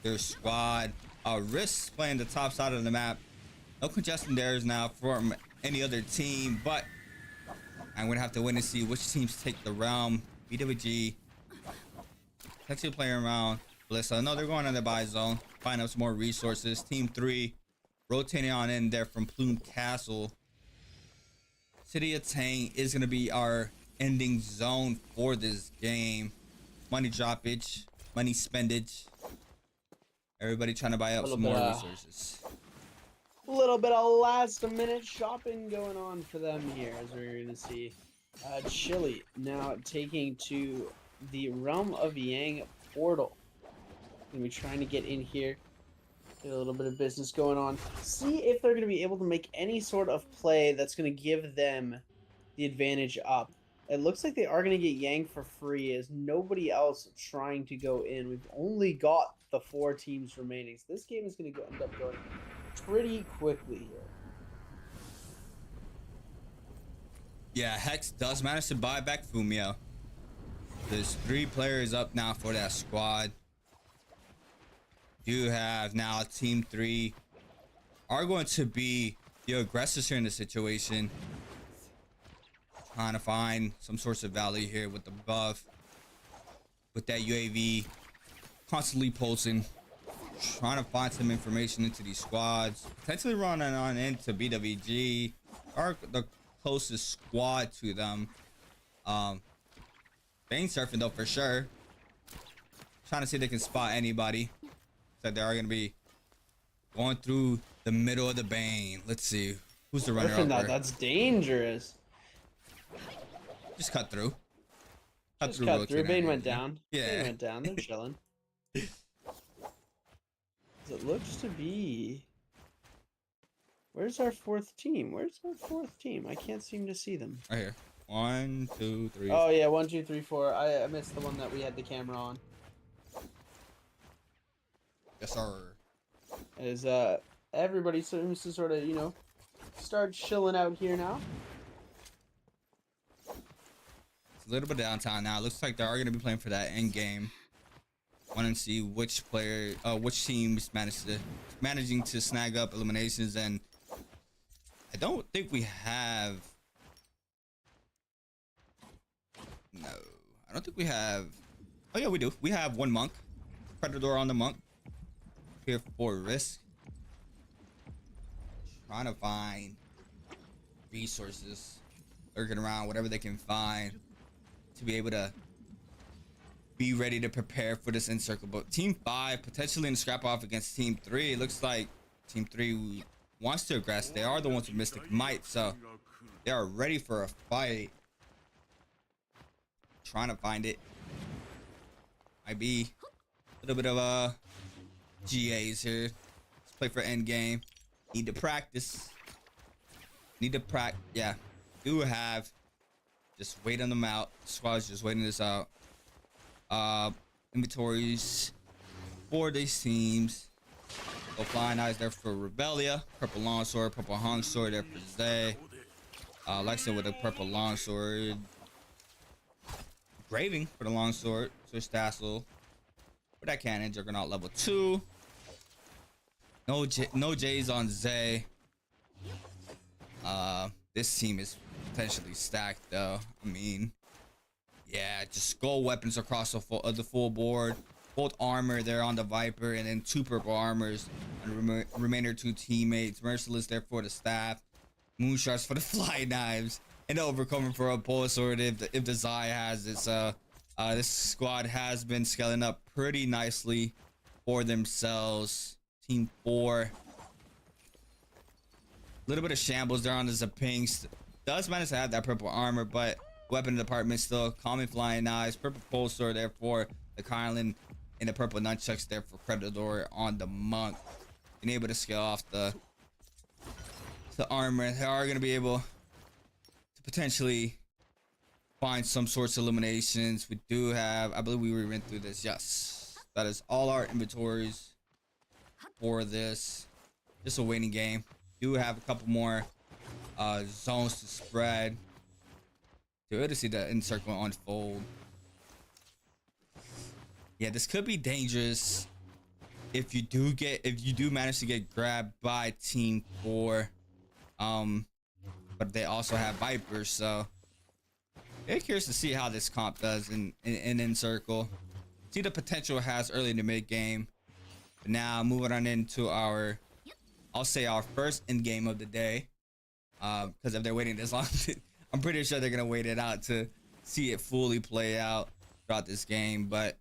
their squad. Risk playing the top side of the map. No congestion there is now from any other team, but I'm gonna have to wait and see which teams take the realm. BWG actually playing around Blissa. No, they're going on the buy zone, find out some more resources. Team 3 rotating on in there from Plume Castle. City of Tang is going to be our ending zone for this game. Money droppage, money spendage. Everybody trying to buy up some more resources. A little bit of last minute shopping going on for them here, as we're going to see Chili now taking to the Realm of Yang portal. Gonna be trying to get in here, get a little bit of business going on, see if they're gonna be able to make any sort of play that's gonna give them the advantage up. It looks like they are gonna get Yang for free, as nobody else trying to go in. We've only got the 4 teams remaining, so this game is gonna end up going pretty quickly here. Yeah, Hex does manage to buy back Fumio. There's 3 players up now for that squad. Do have now Team 3 are going to be the aggressors here in the situation. Trying to find some source of value here with the buff. With that UAV constantly pulsing. Trying to find some information into these squads. Potentially running on into BWG. Are the closest squad to them. Bane surfing though for sure. Trying to see if they can spot anybody. So they are going to be going through the middle of the Bane. Let's see. Who's the runner up? That's dangerous. Just cut through. Cut through. Bane went down. Yeah. Bane went down. They're chilling. It looks to be... Where's our 4th team? Where's our 4th team? I can't seem to see them. Right here. 1, 2, 3. Oh yeah, 1, 2, 3, 4. I missed the one that we had the camera on. Yes, sir. As everybody seems to sort of, you know, start chilling out here now. It's a little bit downtown now. Looks like they are going to be playing for that end game. Want to see which teams managing to snag up eliminations, and I don't think we have. No, I don't think we have. Oh yeah, we do. We have 1 monk. Predator on the monk. Here for Risk. Trying to find resources. Lurking around, whatever they can find to be able to be ready to prepare for this encircle. But Team 5 potentially in scrap off against Team 3. It looks like Team 3 wants to aggress. They are the ones with Mystic Might, so they are ready for a fight. Trying to find it. Might be a little bit of GAs here. Let's play for end game. Need to practice. Yeah. Do have just waiting them out. Squad's just waiting this out. Inventories for these teams. So Flying Eyes there for Rebelia. Purple Longsword, purple Hong Sword there for Zay. Lexa with a purple Longsword. Graving for the Longsword. Switch Tassel. For that cannon, Juggernaut level 2. No J's on Zay. This team is potentially stacked though. I mean, yeah, just gold weapons across the full board. Both armor there on the Viper, and then 2 purple armors and remainder 2 teammates. Merciless there for the staff. Moonshots for the fly knives, and Overcomer for a pole sword if the Zai has it. So this squad has been scaling up pretty nicely for themselves. Team 4. A little bit of shambles there on the Zapings. Does manage to have that purple armor, but weapon department still. Common Flying Knives, purple pole sword there for the Kylan, and the purple nunchucks there for Predator on the Monk. Being able to scale off the armor. They are going to be able to potentially find some sorts of eliminations. We do have, I believe we went through this. Yes, that is all our inventories for this. Just a waiting game. Do have a couple more zones to spread. Good to see the encirclement unfold. Yeah, this could be dangerous if you do manage to get grabbed by Team 4. But they also have Vipers, so very curious to see how this comp does in Encircle. See the potential it has early in the mid game. But now moving on into our, I'll say our first end game of the day. Because if they're waiting this long, I'm pretty sure they're gonna wait it out to see it fully play out throughout this game. But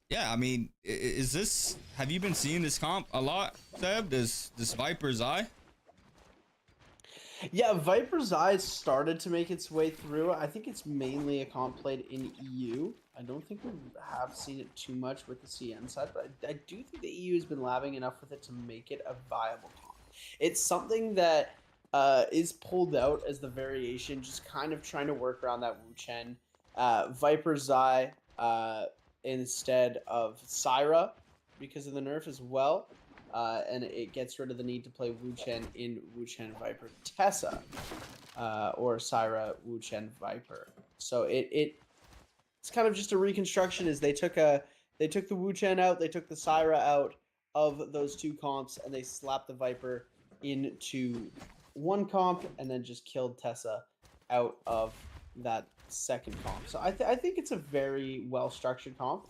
yeah, I mean, have you been seeing this comp a lot, Seb? This Viper's Eye? Yeah, Viper's Eye started to make its way through. I think it's mainly a comp played in EU. I don't think we have seen it too much with the CN side, but I do think the EU has been labbing enough with it to make it a viable comp. It's something that is pulled out as the variation, just kind of trying to work around that Wu Chen. Viper's Eye instead of Syra because of the nerf as well. And it gets rid of the need to play Wu Chen in Wu Chen Viper Tessa or Syra Wu Chen Viper. So it's kind of just a reconstruction. Is they took the Wu Chen out, they took the Syra out of those 2 comps, and they slapped the Viper into 1 comp, and then just killed Tessa out of that 2nd comp. So I think it's a very well structured comp.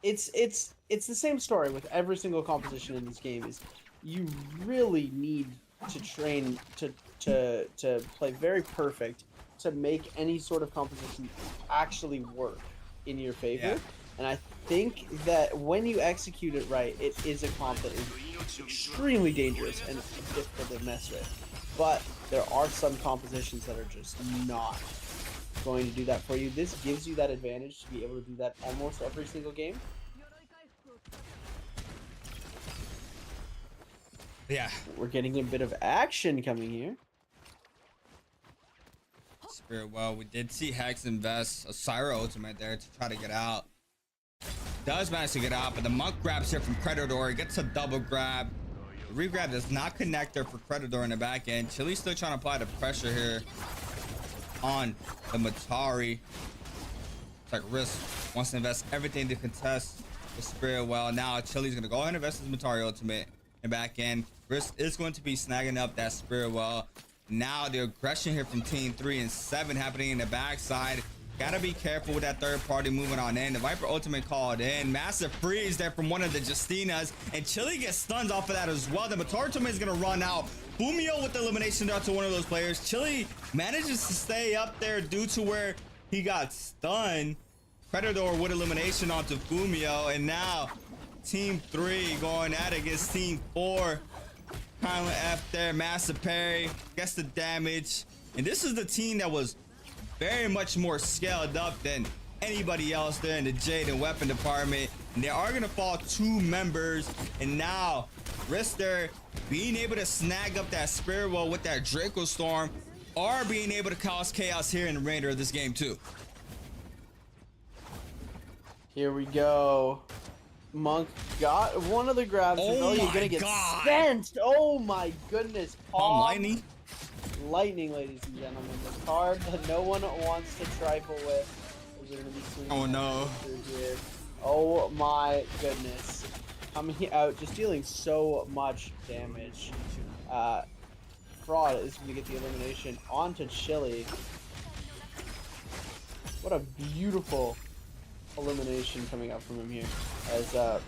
It's the same story with every single composition in this game. Is you really need to train to play very perfect to make any sort of composition actually work in your favor. Yeah. And I think that when you execute it right, it is a comp that is extremely dangerous and difficult to mess with. But there are some compositions that are just not going to do that for you. This gives you that advantage to be able to do that almost every single game. Yeah, we're getting a bit of action coming here. Spirit, well, we did see Hex invest a Syra ultimate there to try to get out. Does manage to get out, but the Monk grabs here from Predator. Gets a double grab. The re-grab does not connect there for Predator in the back end. Chili's still trying to apply the pressure here on the Matari. It's like Risk wants to invest everything to contest the Spirit. Well, now Chili's going to go ahead and invest his Matari ultimate in back end. Risk is going to be snagging up that Spirit Well. Now the aggression here from Team 3 and 7 happening in the backside. Gotta be careful with that 3rd party moving on in. The Viper ultimate called in. Massive freeze there from one of the Justinas. And Chili gets stunned off of that as well. The Matari ultimate is gonna run out. Bumio with the elimination dart to one of those players. Chili manages to stay up there due to where he got stunned. Predator with elimination onto Bumio. And now Team 3 going at it against Team 4. Kylan F there, massive parry, gets the damage. And this is the team that was very much more scaled up than anybody else there in the Jade and Weapon department. And they are going to fall 2 members. And now, Rister being able to snag up that Spirit Well with that Draco Storm, are being able to cause chaos here in the remainder of this game too. Here we go. Monk got one of the grabs. Oh You're my gonna get God. spent. Oh my goodness. Palm Lightning. Lightning, ladies and gentlemen. The card that no one wants to trifle with. We're gonna be seeing Oh no. here. Oh my goodness. Coming out, just dealing so much damage. Fraud is gonna get the elimination onto Chili. What a beautiful elimination coming out from him here. As gonna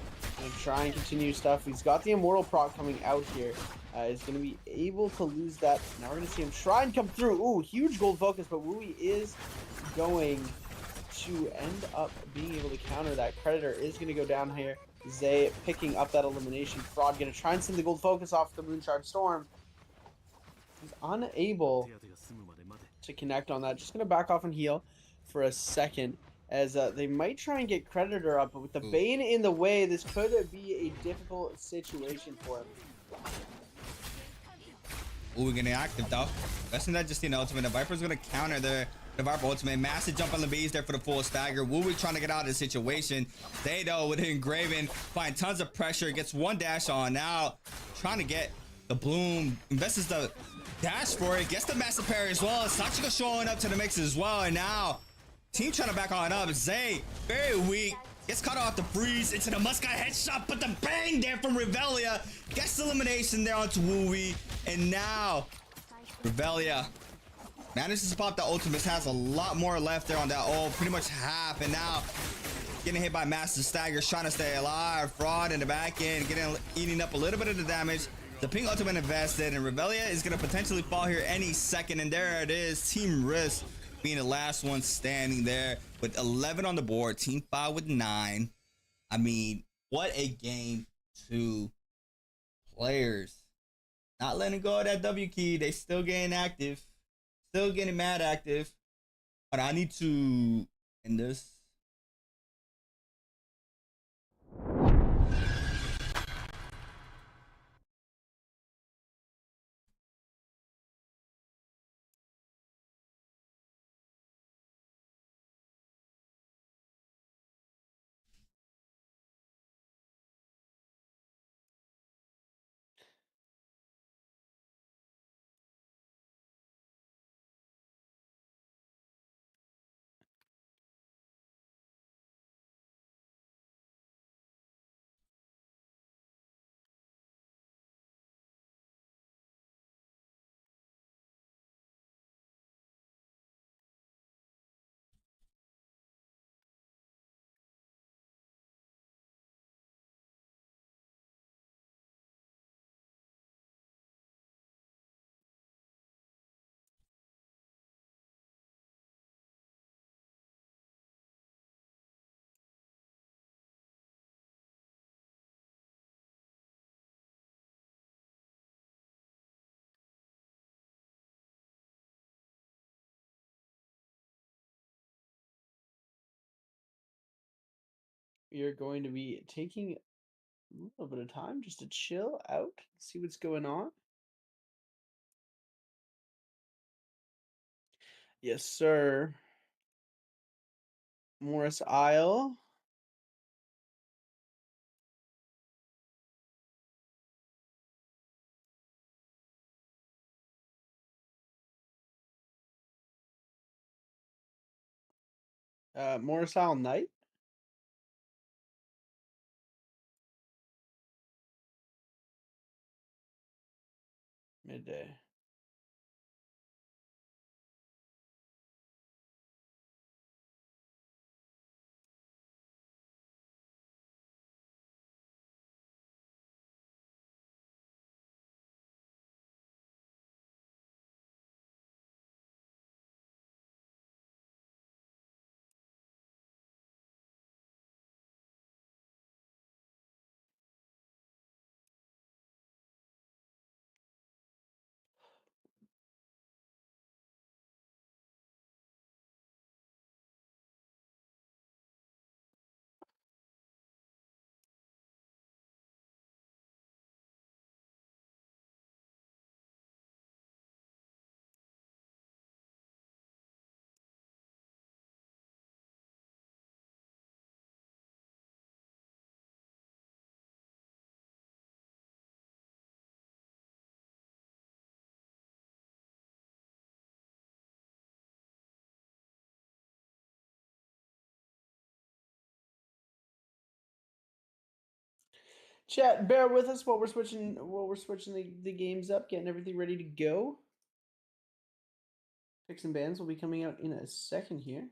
try and continue stuff. He's got the Immortal proc coming out here. Is gonna be able to lose that. Now we're gonna see him try and come through. Ooh, huge gold focus, but Wooey is going to end up being able to counter that. Creditor is gonna go down here. Zay picking up that elimination. Fraud gonna try and send the gold focus off the Moonshard Storm. He's unable to connect on that. Just gonna back off and heal for a second, as they might try and get Creditor up, but with the Bane in the way, this could be a difficult situation for him. Ooh, we're getting active though. That's not just the ultimate. The Viper's gonna counter the Viper ultimate. Massive jump on the bees there for the full stagger. Wooey trying to get out of the situation. They though with Engraven find tons of pressure. Gets 1 dash on now. Trying to get the Bloom. Invests the dash for it. Gets the massive parry as well. Sachiko showing up to the mix as well. And now team trying to back on up. Zay very weak. Gets cut off the freeze into the Muscat headshot, but the bang there from Revelia gets the elimination there onto Wooey. And now Revelia manages to pop the ultimates, has a lot more left there on that ult, pretty much half, and now getting hit by massive staggers, trying to stay alive. Fraud in the back end, eating up a little bit of the damage. The ping ultimate invested, and Revelia is going to potentially fall here any second, and there it is. Team Risk being the last one standing there with 11 on the board. Team 5 with 9. I mean, what a game. 2 players not letting go of that W key. They still getting active, still getting mad active. But I need to end this. We are going to be taking a little bit of time just to chill out, see what's going on. Yes, sir. Morris Isle. Morris Isle Knight. Midday. Chat, bear with us while we're switching the games up, getting everything ready to go. Picks and bans will be coming out in a second here.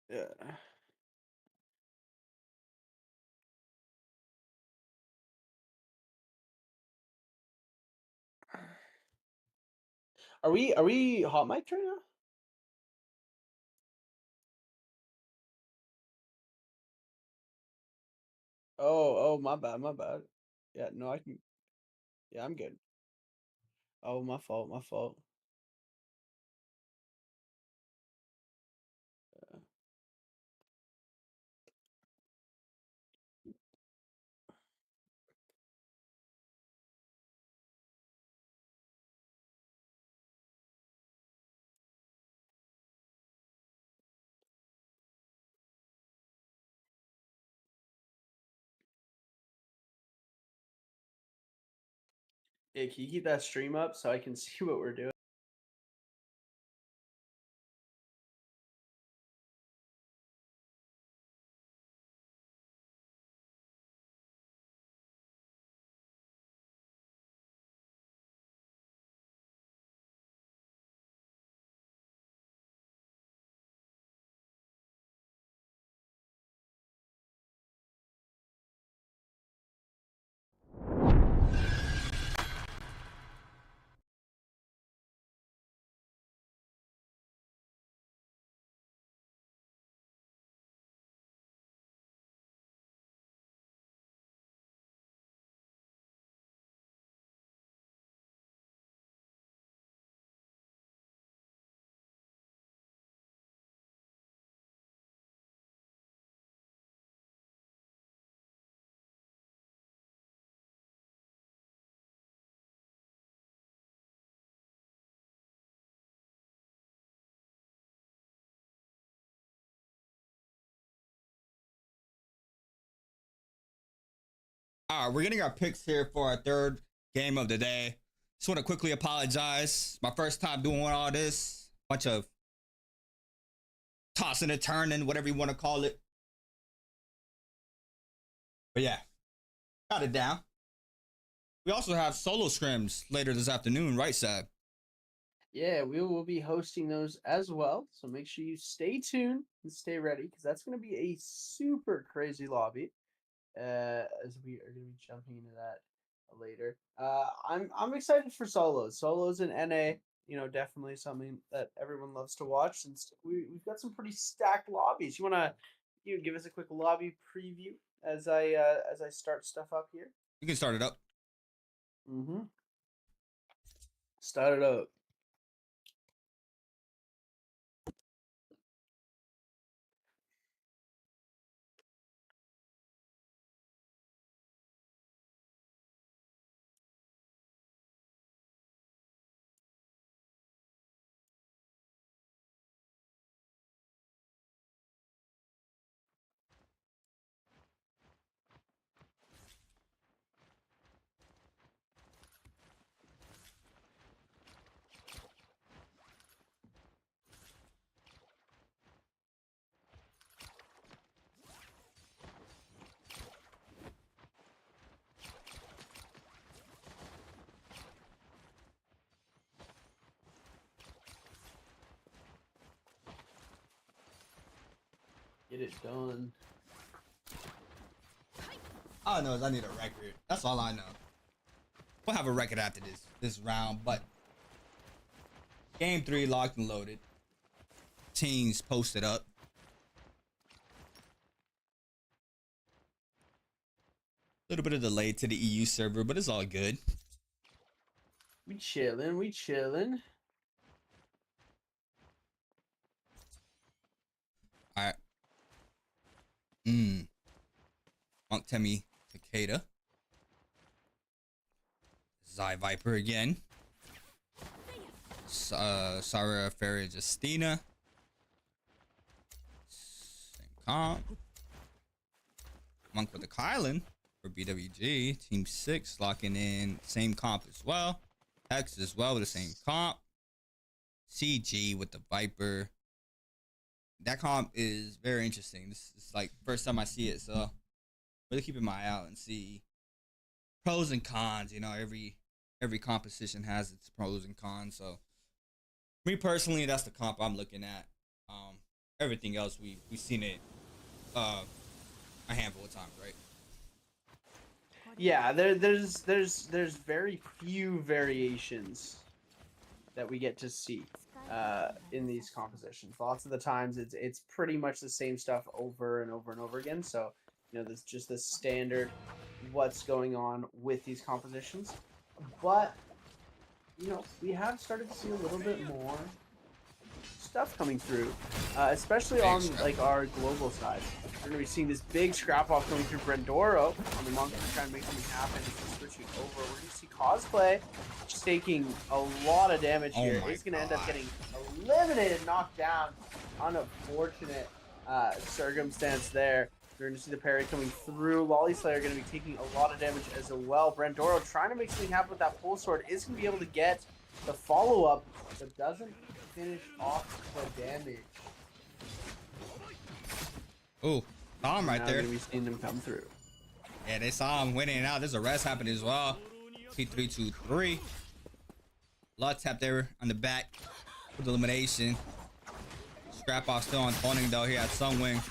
Yeah. Are we hot mic right now? Oh, my bad, my bad. Yeah, no, I can. Yeah, I'm good. Oh, my fault, my fault. Yeah, can you keep that stream up so I can see what we're doing? All right, we're getting our picks here for our third game of the day. Just want to quickly apologize. My first time doing all this. Bunch of tossing and turning, whatever you want to call it. But yeah, got it down. We also have solo scrims later this afternoon, right, Sab? Yeah, we will be hosting those as well. So make sure you stay tuned and stay ready because that's going to be a super crazy lobby. As we are going to be jumping into that later. I'm excited for solos. Solos in NA. definitely something that everyone loves to watch. Since we've got some pretty stacked lobbies. You wanna give us a quick lobby preview as I start stuff up here? You can start it up. Mm-hmm. Start it up. Get it done. All I know is I need a record. That's all I know. We'll have a record after this round, but game 3 locked and loaded. Teams posted up. A little bit of delay to the EU server, but it's all good. We chilling. We chilling. All right. Monk Temi Takeda. Zai Viper again. Sarah Ferry Justina. Same comp. Monk with the Kylan for BWG. Team 6 locking in. Same comp as well. X as well with the same comp. CG with the Viper. That comp is very interesting. This is like first time I see it, so really keeping my eye out and see pros and cons. Every composition has its pros and cons. So me personally, that's the comp I'm looking at. Everything else we've seen it a handful of times, right? Yeah, there's very few variations that we get to see in these compositions. Lots of the times it's pretty much the same stuff over and over and over again. So there's just the standard what's going on with these compositions. But we have started to see a little bit more stuff coming through, especially on like our global side. We're gonna be seeing this big scrap off coming through Brendoro on the Monk to try and make something happen. He's switching over. We're gonna see Cosplay just taking a lot of damage here. He's gonna end up getting eliminated, knocked down. Unfortunate circumstance there. We're going to see the parry coming through. Lolly Slayer going to be taking a lot of damage as well. Brendoro trying to make something happen with that pull sword. Is going to be able to get the follow-up, but doesn't finish off the damage. Ooh, saw him right there. We've seen him come through. Yeah, they saw him winning out. There's a rest happening as well. T323. Lot tap there on the back with elimination. Scrap off still on phoning though here at Sunwing.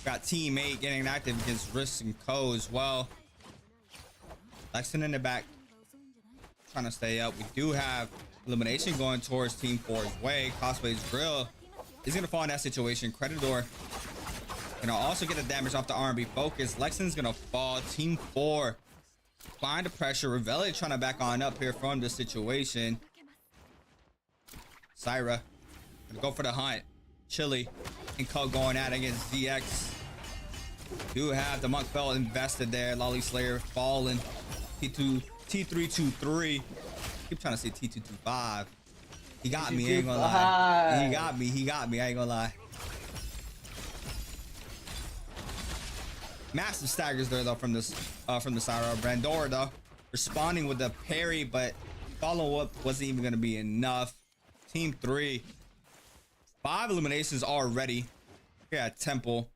Got Team 8 getting active against Risk and Co as well. Lexington in the back trying to stay up. We do have elimination going towards Team 4's way. Cosplay's Grill is going to fall in that situation. Creditor also get the damage off the R&B focus. Lexington's going to fall. Team 4 find the pressure. Revelli trying to back on up here from this situation. Syra gonna go for the hunt. Chili and Co going at against ZX. Do have the Monk Belt invested there. Lolly Slayer falling. T323. Keep trying to say T225. He got me, I ain't gonna lie. He got me, I ain't gonna lie. Massive staggers there though from the Syra. Brendoro though responding with the parry, but follow-up wasn't even gonna be enough. Team 3. 5 eliminations already here at Temple.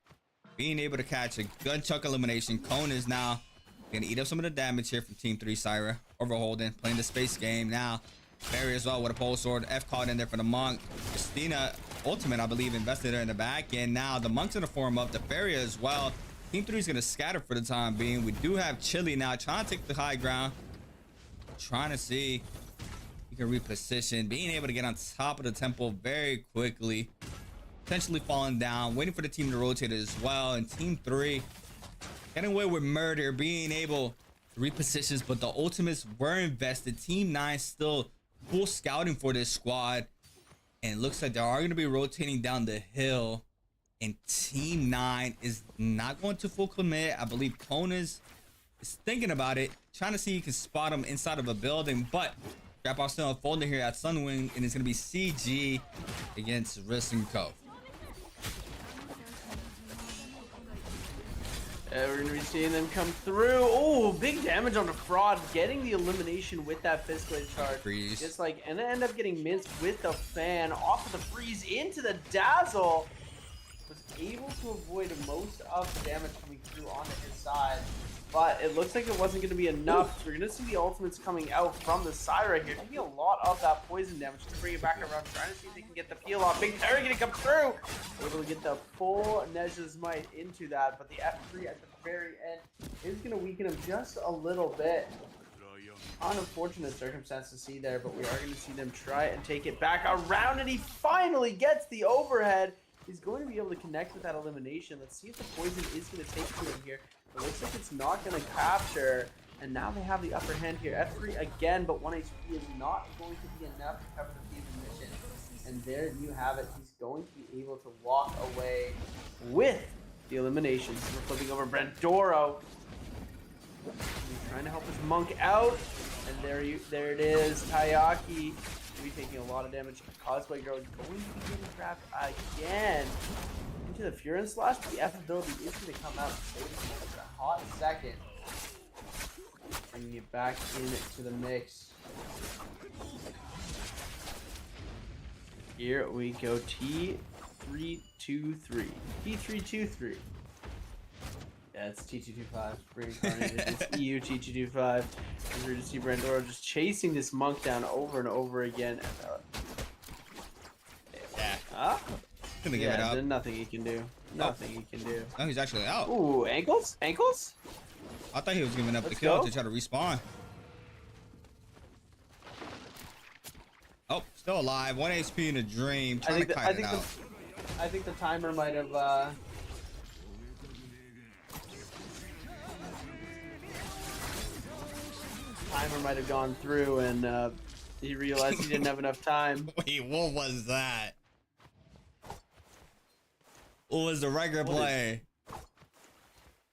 Being able to catch a good chunk elimination. Cone is now gonna eat up some of the damage here from Team 3 Syra. Overholding, playing the space game now. Barry as well with a pole sword. F caught in there for the Monk. Christina Ultimate, I believe, invested her in the back. And now the Monk's gonna form up. The Barry as well. Team 3 is gonna scatter for the time being. We do have Chili now trying to take the high ground. Trying to see if he You can reposition, being able to get on top of the temple very quickly, potentially falling down, waiting for the team to rotate as well. And team 3 getting away with murder, being able to repositions, but the ultimates were invested. Team 9 still full scouting for this squad, and it looks like they are going to be rotating down the hill. And team 9 is not going to full commit. I believe Konas is thinking about it, trying to see if he can spot him inside of a building, but Drop off still unfolding here at Sunwing, and it's going to be CG against Risk and Co. We're going to be seeing them come through. Oh, big damage on the Fraud, getting the elimination with that Fist Blade charge. Freeze. Just like, and end up getting minced with the fan off of the freeze into the Dazzle. Was able to avoid most of the damage coming through onto his side. But it looks like it wasn't going to be enough. So we're going to see the ultimates coming out from the Syra here. Taking a lot of that poison damage to bring it back around. Trying to see if they can get the peel off. Big Terry going to come through. Able to get the full Nezha's Might into that. But the F3 at the very end is going to weaken him just a little bit. Unfortunate circumstance to see there. But we are going to see them try and take it back around. And he finally gets the overhead. He's going to be able to connect with that elimination. Let's see if the poison is going to take to him here. It looks like it's not going to capture, and now they have the upper hand here. F3 again, but 1 HP is not going to be enough to cover the Thieves' mission. And there you have it. He's going to be able to walk away with the eliminations. We're flipping over Brandoro. He's trying to help his monk out, and there it is. Tayaki will be taking a lot of damage. Cosplay Girl is going to be getting trapped again into the Furin Slash, but the F ability is going to come out and save him for a hot second. Bringing it back into the mix. Here we go. T323. T323. Yeah, it's T225. Reincarnated. It's EU T225. As we're going to see Brandoro just chasing this monk down over and over again. And, Gonna give it up. There's nothing he can do. Nothing he can do. No, he's actually out. Ooh, ankles? Ankles? I thought he was giving up Let's the kill go. to try to respawn. Oh, still alive. 1 HP in a dream. Trying to kite it out. I think the timer might have gone through, and he realized he didn't have enough time. Wait, what was that? What was the regular play?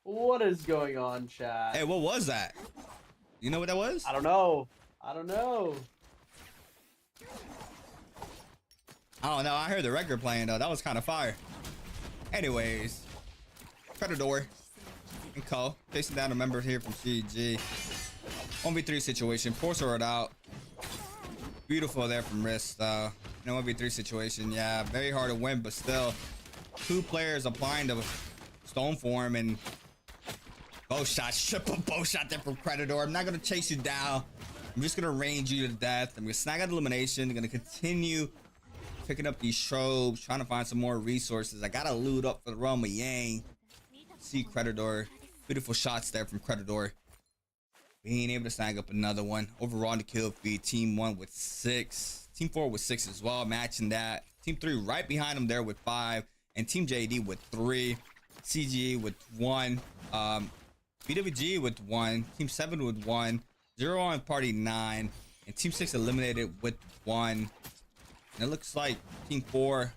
What is going on, chat? Hey, what was that? You know what that was? I don't know. I don't know. I heard the record playing though. That was kind of fire. Anyways, Predator and Co. Chasing down a member here from CG. 1v3 situation. Forcer it out. Beautiful there from Risk though. In a 1v3 situation, yeah, very hard to win, but still. 2 players applying the stone form and bow shot, triple bow shot there from Predator. I'm not gonna chase you down. I'm just gonna range you to death. I'm gonna snag out elimination. I'm gonna continue picking up these tropes, trying to find some more resources. I gotta loot up for the realm of Yang. See Predator. Beautiful shots there from Predator. Being able to snag up another one. Overall in the kill feed, team 1 with 6. Team 4 with 6 as well, matching that. Team 3 right behind them there with 5. And Team JD with 3, CG with 1, BWG with 1, Team 7 with 1, 0 on party 9, and Team 6 eliminated with 1. And it looks like Team 4,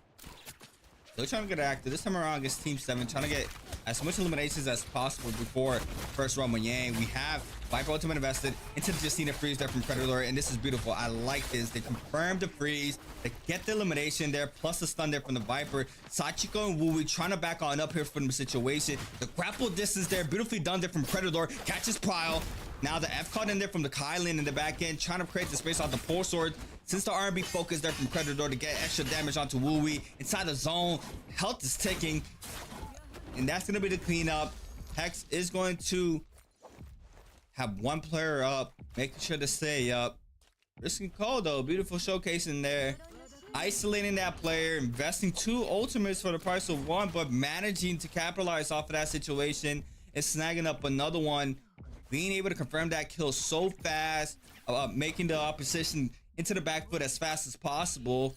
they're trying to get active this time around against Team 7, trying to get as much eliminations as possible before first round with Yang. We have Viper Ultimate invested into the Justina freeze there from Predator, and this is beautiful. I like this. They confirmed the freeze. They get the elimination there, plus the stun there from the Viper. Sachiko and Wooey trying to back on up here from the situation. The grapple distance there, beautifully done there from Predator. Catches Prile. Now the F caught in there from the Kylan in the back end, trying to create the space off the Pole Sword. Since the R&B focus there from Predator to get extra damage onto Wooey. Inside the zone, health is ticking. And that's going to be the cleanup. Hex is going to have 1 player up, making sure to stay up. Risk and Co though, beautiful showcase in there. Isolating that player, investing 2 ultimates for the price of 1, but managing to capitalize off of that situation and snagging up another one. Being able to confirm that kill so fast, making the opposition into the back foot as fast as possible.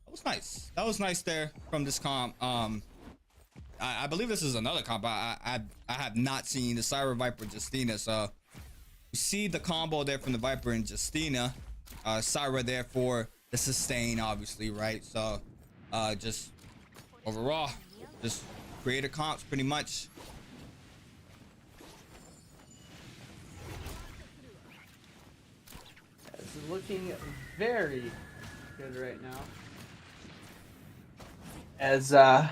That was nice. That was nice there from this comp. I believe this is another comp. I have not seen the Syra Viper Justina. So you see the combo there from the Viper and Justina. Syra there for the sustain, obviously, right? So just overall, just creative comps pretty much. This is looking very good right now. As where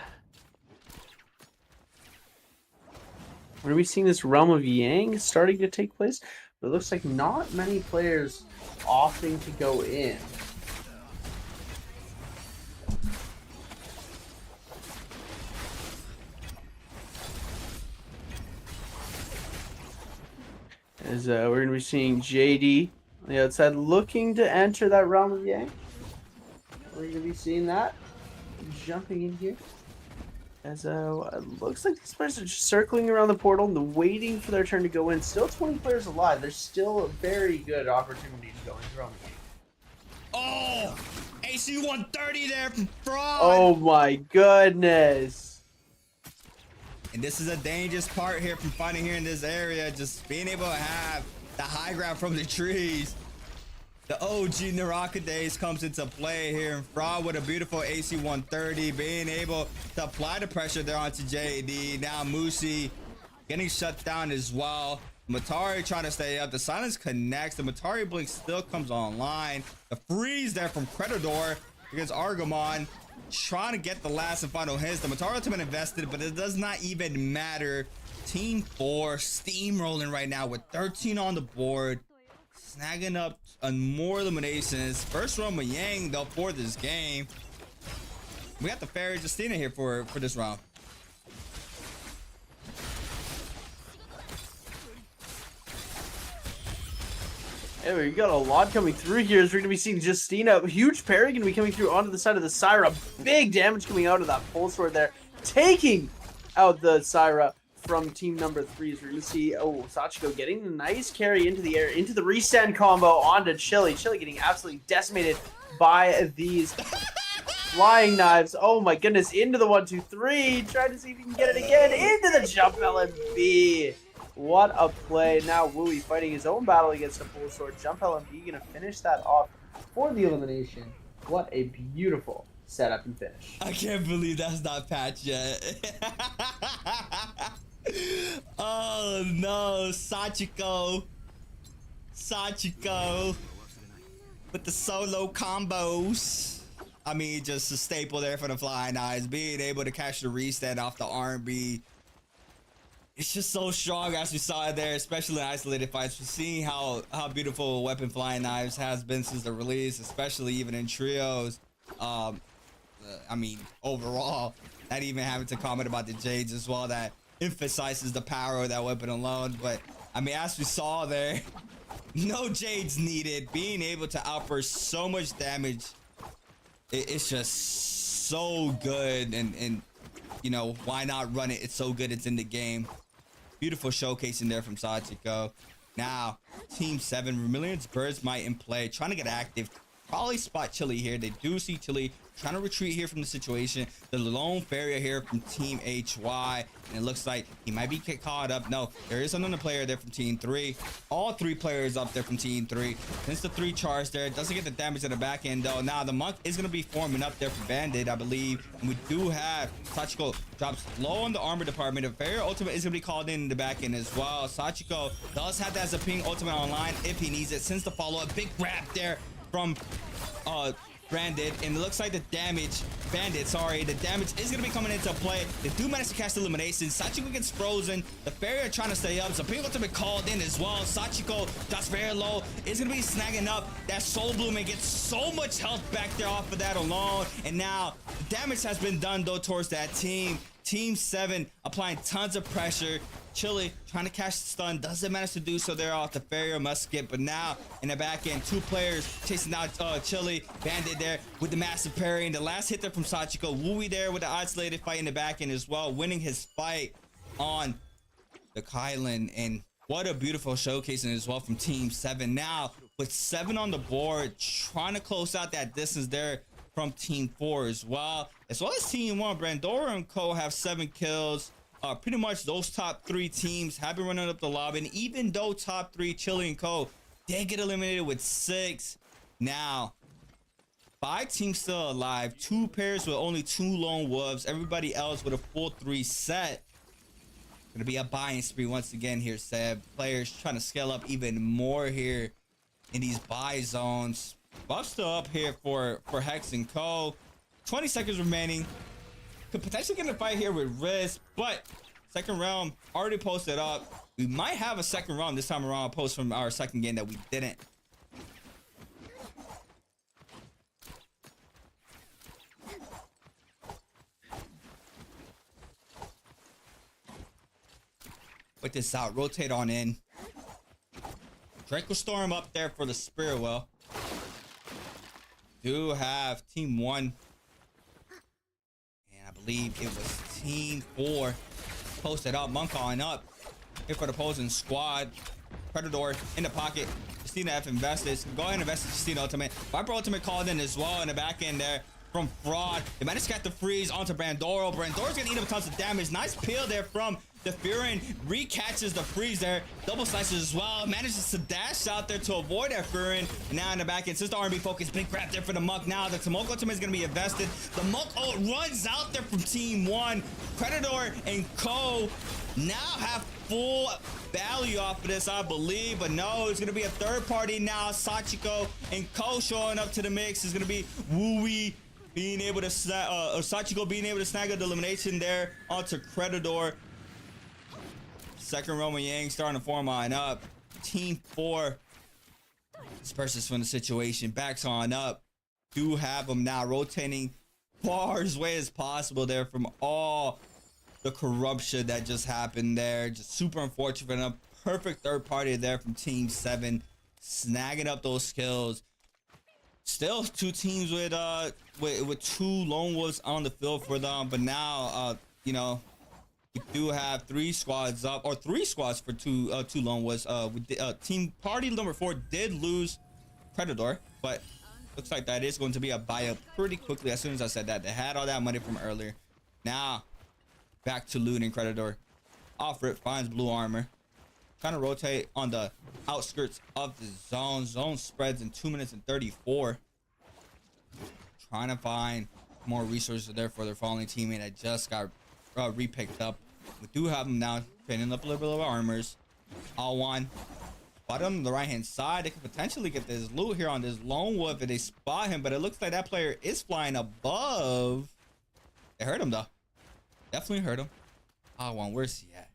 are we seeing this Realm of Yang starting to take place? But it looks like not many players opting to go in. As we're going to be seeing JD on the outside looking to enter that Realm of Yang. We're going to be seeing that jumping in here. As it looks like these players are just circling around the portal and waiting for their turn to go in. Still 20 players alive. There's still a very good opportunity to go in Realm of Yang. Oh, AC 130 there from Fraud. Oh my goodness. And this is a dangerous part here from fighting here in this area. Just being able to have the high ground from the trees. The OG Naraka days comes into play here in Fraud with a beautiful AC 130, being able to apply the pressure there onto JD. Now Musi getting shut down as well. Matari trying to stay up. The silence connects. The Matari blink still comes online. The freeze there from Credador against Argamon, trying to get the last and final hits. The Matari ultimate invested, but it does not even matter. Team 4 steamrolling right now with 13 on the board, snagging up on more eliminations. First Realm of Yang though for this game. We got the Fairy Justina here for this round. Hey, we got a lot coming through here as we're going to be seeing Justina. Huge parry going to be coming through onto the side of the Syra. Big damage coming out of that pole sword there. Taking out the Syra from team number 3. As we're going to see, Sachiko getting a nice carry into the air, into the resend combo onto Chili. Chili getting absolutely decimated by these flying knives. Oh my goodness, into the 1-2-3. Trying to see if he can get it again. Into the jump LMB. What a play. Now Wooey fighting his own battle against the full sword. Jump LMB going to finish that off for the elimination. What a beautiful setup and finish. I can't believe that's not patched yet. Oh no, Sachiko with the solo combos. I mean, just a staple there for the Flying Eyes, being able to catch the reset off the R&B. It's just so strong, as we saw it there, especially in isolated fights. We're seeing how beautiful a weapon Flying Knives has been since the release, especially even in trios. I mean, overall, not even having to comment about the Jades as well, that emphasizes the power of that weapon alone. But I mean, as we saw there, no Jades needed. Being able to outburst so much damage, it's just so good. And you know, why not run it? It's so good, it's in the game. Beautiful showcasing there from Sachiko. Now, Team 7, Vermilion's Birds Might in play, trying to get active. Probably spot Chili here. They do see Chili trying to retreat here from the situation. The lone Farrier here from Team HY, and it looks like he might be caught up. No, there is another player there from Team 3. All 3 players up there from Team 3. Since the 3 charge there, doesn't get the damage at the back end though. Now the Monk is going to be forming up there for Bandit, I believe. And we do have Sachiko drops low on the armor department. The Farrier ultimate is going to be called in the back end as well. Sachiko does have that as a ping ultimate online if he needs it. Since the follow-up, big grab there from Branded, and it looks like the damage, Bandit, sorry, the damage is going to be coming into play. They do manage to catch the elimination. Sachiko gets frozen. The Farrier trying to stay up, so people to be called in as well. Sachiko drops very low, is going to be snagging up that Soul Bloom and gets so much health back there off of that alone. And now the damage has been done though towards that team. Team 7 applying tons of pressure. Chili trying to catch the stun, doesn't manage to do so there off the Farrier musket, but now in the back end, 2 players chasing out Chili. Bandit there with the massive parry, and the last hit there from Sachiko. Wooey there with the isolated fight in the back end as well, winning his fight on the Kylan. And what a beautiful showcasing as well from Team 7. Now with 7 on the board, trying to close out that distance there from Team 4 as well as Team 1. Brandora and Co have 7 kills. Pretty much those top 3 teams have been running up the lobby, and even though top 3 Chili and Co did get eliminated with 6, now 5 teams still alive, 2 pairs with only 2 lone wolves, everybody else with a full 3 set. Gonna be a buying spree once again here, Seb. Players trying to scale up even more here in these buy zones. Buff still up here for Hex and Co. 20 seconds remaining. Could potentially get in a fight here with Riz, but second round already posted up. We might have a second round this time around, post from our second game that we didn't. Put this out, rotate on in. Draco Storm up there for the Spirit Well. Do have Team 1. And I believe it was Team 4 posted up. Monk on up. Here for the opposing squad. Predator in the pocket. Justina F invested. Go ahead and invest in Justina Ultimate. Viper Ultimate called in as well in the back end there from Fraud. They managed to get the freeze onto Brandoro. Brandora's gonna eat up tons of damage. Nice peel there from the Furin. Recatches the freeze there. Double slices as well. Manages to dash out there to avoid that Furin. And now in the back end, since the R&B focus, big grab there for the Monk. Now the Smoke Ultimate is going to be invested. The Monk runs out there from Team 1. Predator and Co now have full value off of this, I believe. But no, it's going to be a third party now. Sachiko and Co showing up to the mix. Is going to be Wooey being able to Sachiko being able to snag the elimination there onto Predator. Second Roman Yang starting to form on up. Team 4 disperses from the situation. Backs on up. Do have them now rotating far as way as possible there from all the corruption that just happened there. Just super unfortunate. A perfect third party there from Team 7. Snagging up those kills. Still 2 teams with 2 lone wolves on the field for them. But now, you know, we do have 3 squads up, or 3 squads for 2 lone wolves. Team party number 4 did lose Predator, but looks like that is going to be a buy-up pretty quickly. As soon as I said that, they had all that money from earlier. Now back to looting. Predator off rip finds blue armor, trying to rotate on the outskirts of the zone. Zone spreads in 2 minutes and 34. Trying to find more resources there for their falling teammate that just got repicked up. We do have them now pinning up a little bit of armors. All one bottom on the right hand side. They could potentially get this loot here on this lone wolf if they spot him, but it looks like that player is flying above. They heard him though. Definitely heard him. All one, where's he at?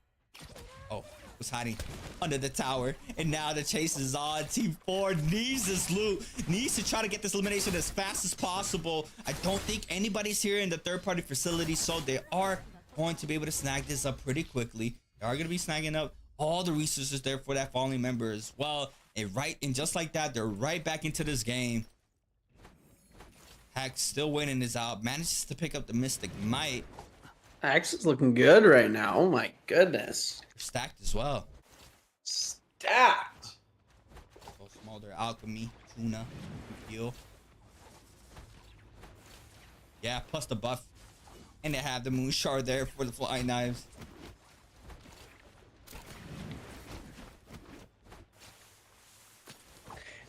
Oh, was hiding under the tower, and now the chase is on. Team 4 needs this loot, needs to try to get this elimination as fast as possible. I don't think anybody's here in the third party facility, so they are going to be able to snag this up pretty quickly. They are going to be snagging up all the resources there for that falling member as well. And just like that, they're right back into this game. Hex still winning this out, manages to pick up the Mystic Might. Hex is looking good right now. Oh my goodness. Stacked as well. Stacked. So small there. Alchemy, Tuna, heal. Yeah, plus the buff. And they have the Moon Shard there for the flying knives.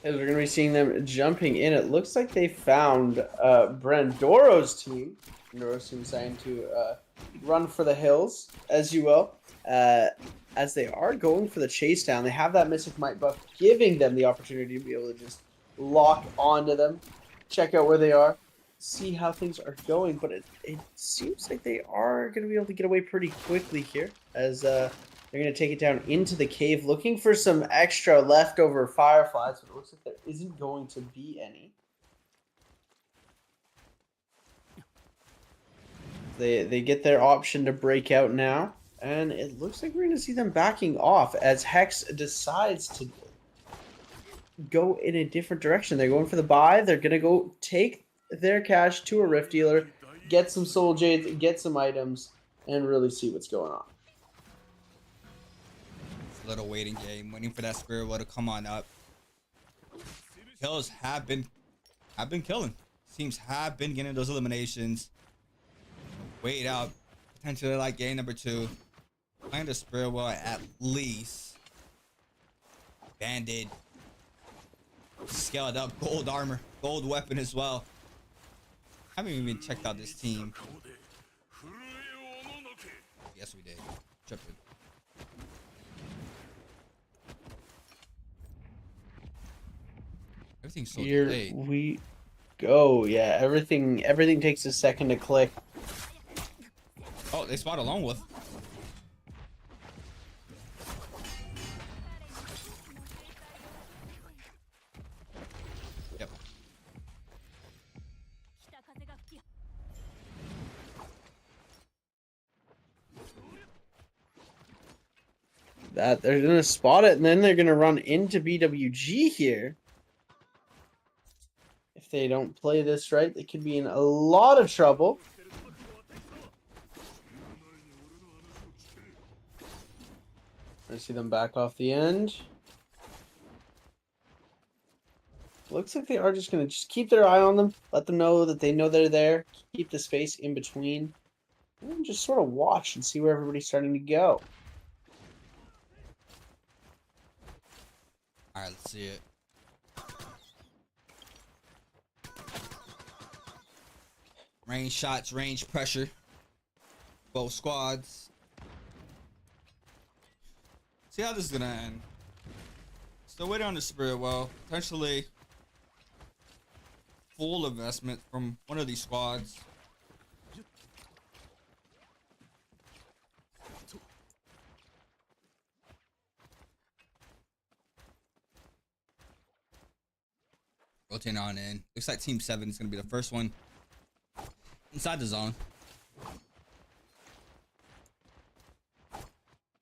As we're going to be seeing them jumping in, it looks like they found Brandoro's team. Brandoro's team deciding to run for the hills, as you will. As they are going for the chase down, they have that Mystic Might buff, giving them the opportunity to be able to just lock onto them, check out where they are, see how things are going. But it seems like they are going to be able to get away pretty quickly here, as they're going to take it down into the cave, looking for some extra leftover fireflies, but it looks like there isn't going to be any. They get their option to break out now, and it looks like we're going to see them backing off as Hex decides to go in a different direction. They're going for the buy. They're going to go take their cash to a Rift Dealer, get some Soul Jades, get some items, and really see what's going on. It's a little waiting game, waiting for that Spirit Well to come on up. kills have been killing. Teams have been getting those eliminations. Wait out. Potentially like game number 2. Playing the Spirit well at least. Bandit. Scaled up. Gold armor. Gold weapon as well. Haven't even checked out this team. Yes, we did. Tripping. Everything's so Here delayed. we go. Yeah, everything takes a second to click. Oh, they spot along with. Yep. That they're gonna spot it, and then they're gonna run into BWG here. If they don't play this right, they could be in a lot of trouble. I see them back off the end. Looks like they are just gonna keep their eye on them, let them know that they know they're there, keep the space in between, and just sort of watch and see where everybody's starting to go. All right, let's see it. Range shots, range pressure. Both squads. See how this is gonna end. Still waiting on the Spirit well. Potentially full investment from one of these squads. Rotating on in. Looks like Team 7 is gonna be the first one inside the zone.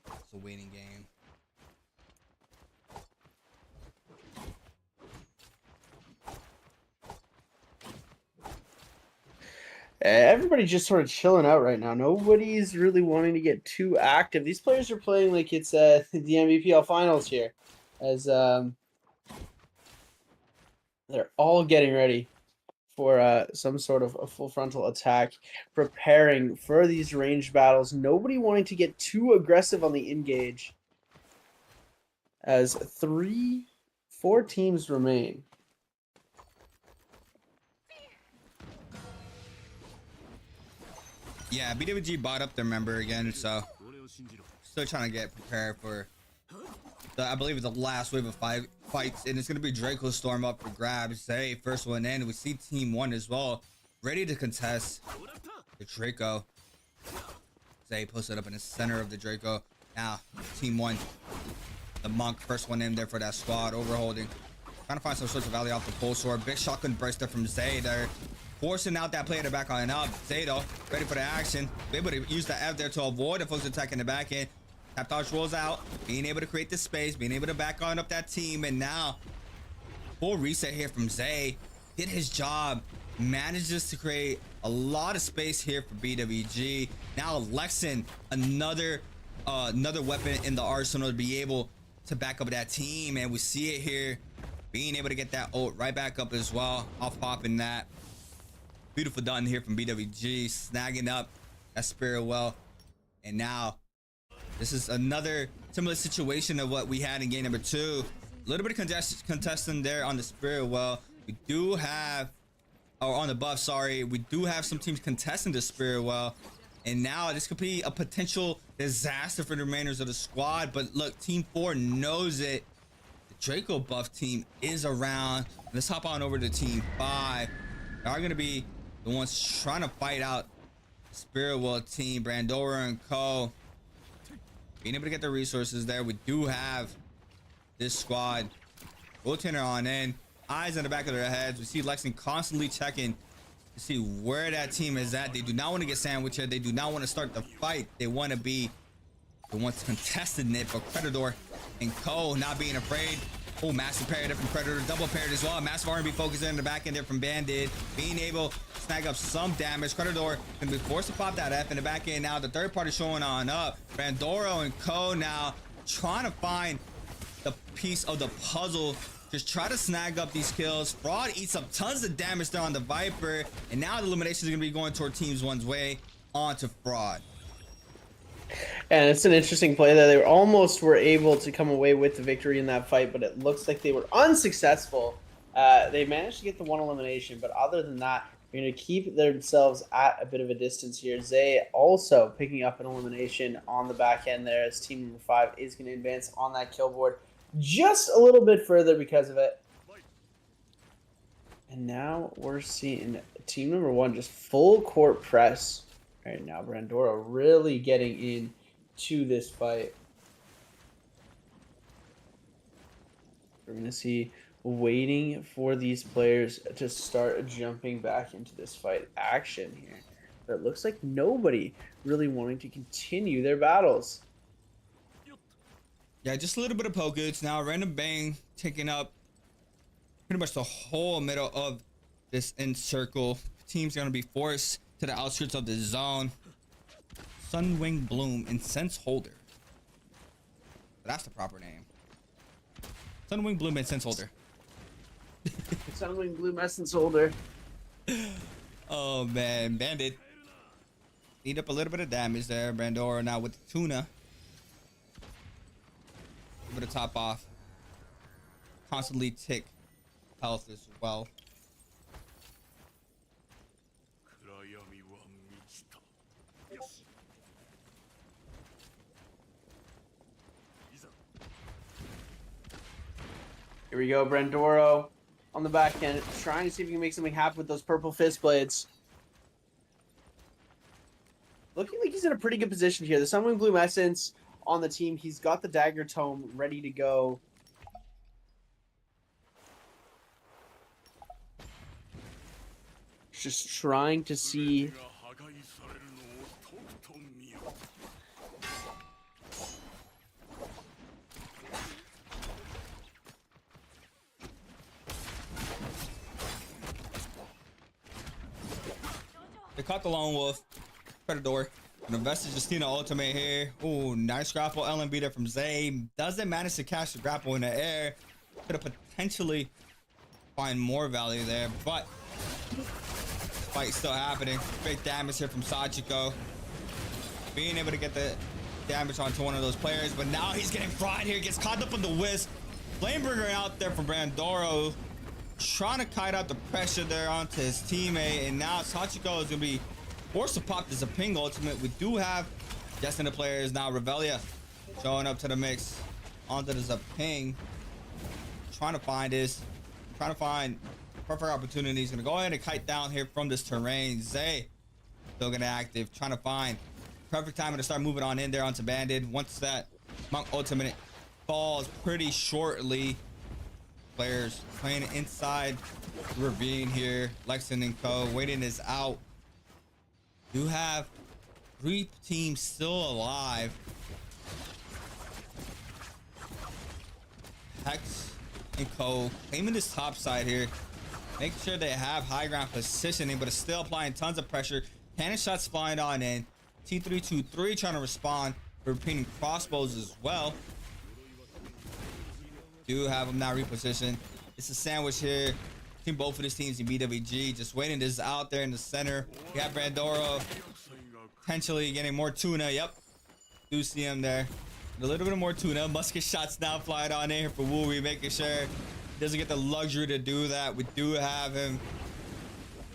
It's a waiting game. Everybody's just sort of chilling out right now. Nobody's really wanting to get too active. These players are playing like it's the NBPL finals here, as they're all getting ready for some sort of a full frontal attack, preparing for these ranged battles. Nobody wanting to get too aggressive on the engage, as 4 teams remain. Yeah, BWG bought up their member again, so still trying to get prepared for I believe it's the last wave of fights, and it's gonna be Draco Storm up for grabs. Hey, first one in. We see Team 1 as well, ready to contest the Draco. Zay posted up in the center of the Draco. Now, Team 1, the Monk, first one in there for that squad, overholding. Trying to find some sorts of value off the pole sword. Big shotgun burst there from Zay there. Forcing out that player to back on up. Zay though, ready for the action. Be able to use the F there to avoid the folks attacking the back end. Tap dodge rolls out, being able to create the space, being able to back on up that team, and now full reset here from Zay. Did his job, manages to create a lot of space here for BWG. Now Lexan, another weapon in the arsenal to be able to back up that team, and we see it here, being able to get that ult right back up as well, off popping that. Beautiful done here from BWG, snagging up that Spirit well, and now this is another similar situation of what we had in game number 2. A little bit of contesting there on the Spirit well. We do have, or on the buff, sorry, we do have some teams contesting the Spirit well, and now this could be a potential disaster for the remainders of the squad. But look, Team 4 knows it. The Draco buff team is around. Let's hop on over to Team 5. They are going to be the ones trying to fight out the Spirit well team, Brandora and Co. Being able to get the resources there. We do have this squad rotating on in, eyes in the back of their heads. We see Lexan constantly checking to see where that team is at. They do not want to get sandwiched here. They do not want to start the fight. They want to be the ones contesting it. But Predator and Co not being afraid. Oh, massive parry there from Predator, double parried as well. Massive R&B focus in the back end there from Bandit, being able to snag up some damage. Predator gonna be forced to pop that F in the back end. Now the third party showing on up. Brandoro and Co now trying to find the piece of the puzzle Just try to snag up these kills. Fraud eats up tons of damage there on the Viper. And now the elimination is going to be going toward Teams One's way onto Fraud. And it's an interesting play that they almost were able to come away with the victory in that fight, but it looks like they were unsuccessful. They managed to get the one elimination, but other than that, they're going to keep themselves at a bit of a distance here. Zay also picking up an elimination on the back end there as team number 5 is going to advance on that kill board just a little bit further because of it. And now we're seeing team number 1 just full court press right now. Brandora really getting into this fight. We're going to see waiting for these players to start jumping back into this fight action here. But it looks like nobody really wanting to continue their battles. Yeah, just a little bit of pokers. Now Random Bang taking up pretty much the whole middle of this end circle. Team's going to be forced to the outskirts of the zone. Sunwing Bloom and Sense Holder. That's the proper name. Sunwing Bloom and Sense Holder. Sunwing Bloom Essence Holder. Oh man, Bandit. Need up a little bit of damage there. Brandora now with the tuna. A bit of top off. Constantly tick health as well. Here we go, Brandoro on the back end, trying to see if he can make something happen with those purple fist blades. Looking like he's in a pretty good position here. The Sunwing Bloom Essence on the team. He's got the Dagger Tome ready to go. Just trying to see. They caught the Lone Wolf. Predator. And the Vestige Justina ultimate here. Ooh, nice grapple LMB there from Zay. Doesn't manage to catch the grapple in the air. Could have potentially find more value there, but fight still happening. Big damage here from Sachiko. Being able to get the damage onto one of those players, but now he's getting fried here. Gets caught up in the Wisp. Flamebringer out there from Brandoro. Trying to kite out the pressure there onto his teammate, and now Sachiko is gonna be forced to pop the Zaping ultimate. We do have Destined players now. Revelia showing up to the mix onto the Zaping. Trying to find perfect opportunities. Gonna go ahead and kite down here from this terrain. Zay still gonna active, trying to find perfect timing to start moving on in there onto Bandit. Once that Monk ultimate falls pretty shortly. Players playing inside the ravine here. Lexan and Co. Waiting is out. Do have 3 teams still alive. Hex and Co. claiming this top side here. Make sure they have high ground positioning, but it's still applying tons of pressure. Cannon shots flying on in. T323 trying to respond. Repeating crossbows as well. Do have them now repositioned. It's a sandwich here between both of these teams in BWG. Just waiting. This is out there in the center. We have Brandoro potentially getting more tuna. Yep. Do see him there. A little bit more tuna. Musket shots now flying on in here for Wooey, making sure he doesn't get the luxury to do that. We do have him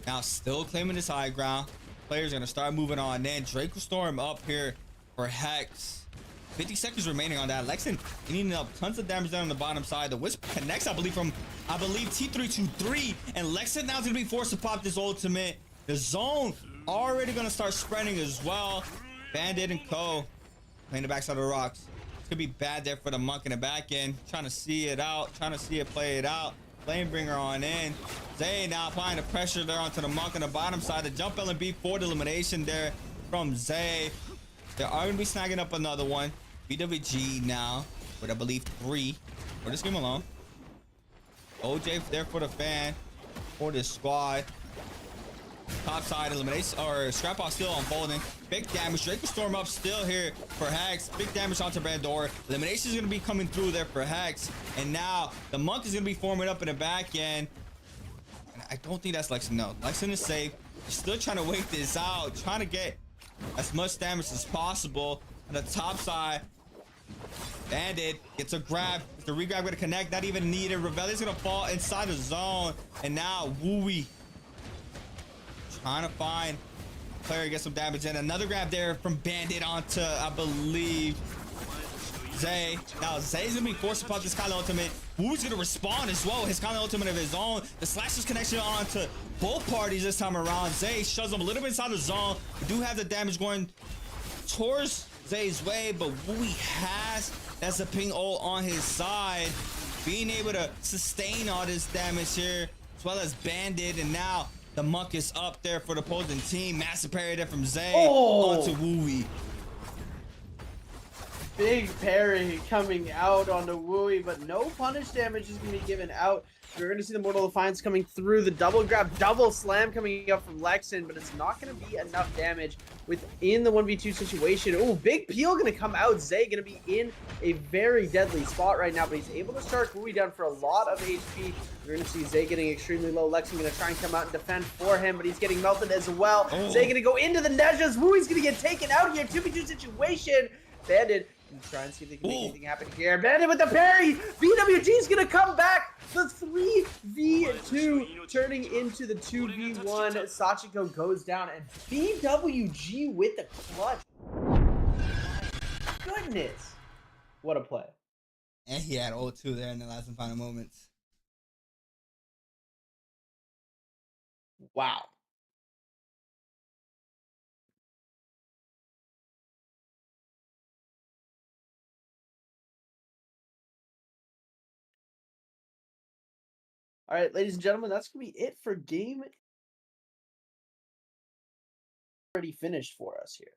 now still claiming this high ground. Players are going to start moving on in. Draco Storm up here for Hex. 50 seconds remaining on that. Lexan eating up tons of damage down on the bottom side. The Wisp connects, I believe, from T323, and Lexan now is gonna be forced to pop this ultimate. The zone already gonna start spreading as well. Bandit and Co. playing the backside of the rocks. It's gonna be bad there for the Monk in the back end. Trying to see it out, trying to see it play it out. Flamebringer on in. Zay now applying the pressure there onto the Monk on the bottom side. The jump LMB for the elimination there from Zay. They are going to be snagging up another one. BWG now with, I believe, 3 for this game alone. OJ there for the fan for this squad. Top side elimination or scrap off still unfolding. big damage. Drake will storm up still here for Hex. Big damage onto Bandor. Elimination is going to be coming through there for Hex. And now the Monk is going to be forming up in the back end. And I don't think that's Lexington. No, Lexington is safe. He's still trying to wait this out. Trying to get as much damage as possible. On the top side, Bandit gets a grab. Is the regrab going to connect? Not even needed. Revelio's going to fall inside the zone. And now Wooey trying to find player, get some damage in. Another grab there from Bandit onto, I believe, Zay. Now Zay's gonna be forced upon this Kylo ultimate. Woo's gonna respond as well. His Kylo ultimate of his own. The Slashers connection onto both parties this time around. Zay shoves him a little bit inside the zone. We do have the damage going towards Zay's way, but Wooey has that's a ping ult on his side, being able to sustain all this damage here, as well as Bandit. And now the Monk is up there for the opposing team. Massive parry there from Zay onto Wooey. Big parry coming out onto Wooey, but no punish damage is going to be given out. We're going to see the Mortal Defiance coming through. The double grab, double slam coming up from Lexin, but it's not going to be enough damage within the 1v2 situation. Oh, big peel going to come out. Zay going to be in a very deadly spot right now, but he's able to start Wooey down for a lot of HP. We're going to see Zay getting extremely low. Lexin going to try and come out and defend for him, but he's getting melted as well. Zay going to go into the Nejas. Wooey's going to get taken out here. 2v2 situation. Bandit and try and see if they can make anything happen here. Bandit with the parry. BWG's gonna come back. The 3v2 turning into the 2v1. Sachiko goes down and BWG with the clutch. Goodness, what a play! And he had 0-2 there in the last and final moments. Wow. All right, ladies and gentlemen, that's going to be it for game. Already finished for us here.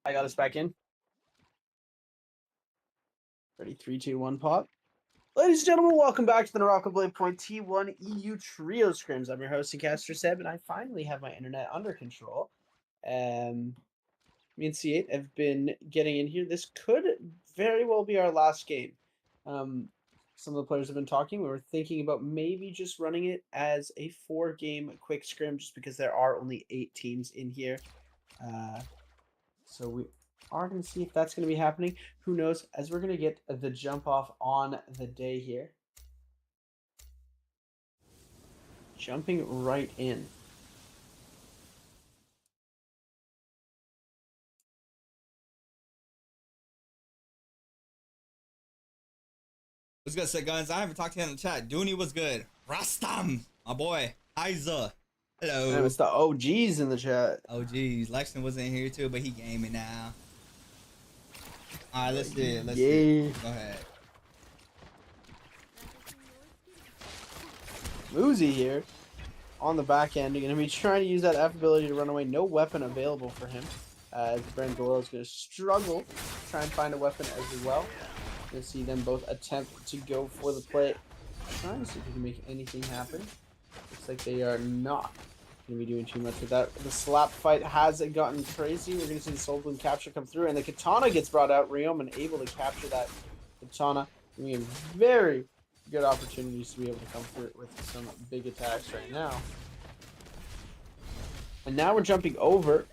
I got us back in. Ready, 3, 2, 1, pop. Ladies and gentlemen, welcome back to the Morocco Blade Point T1 EU Trio Scrims. I'm your host and caster Seb, and I finally have my internet under control. Me and C8 have been getting in here. This could very well be our last game. Some of the players have been talking. We were thinking about maybe just running it as a 4-game quick scrim, just because there are only 8 teams in here. So we are going to see if that's going to be happening. Who knows? As we're going to get the jump off on the day here. Jumping right in. What's good, Sick Guns? I haven't talked to him in the chat. Dooney was good. Rastam, my boy. Aiza. Hello. And it's the OGs in the chat. Oh, geez. Lexington was in here too, but he gaming now. All right, let's do it. Let's do it. Go ahead. Muzi here on the back end. You're going to be trying to use that F ability to run away. No weapon available for him. As Brandoro is going to struggle to try and find a weapon as well. You'll see them both attempt to go for the play. Trying to see if we can make anything happen. Looks like they are not going to be doing too much with that. The slap fight has gotten crazy. We're going to see the Soul Bloom capture come through, and the katana gets brought out. Ryomen able to capture that katana. We have very good opportunities to be able to come through with some big attacks right now. And now we're jumping over.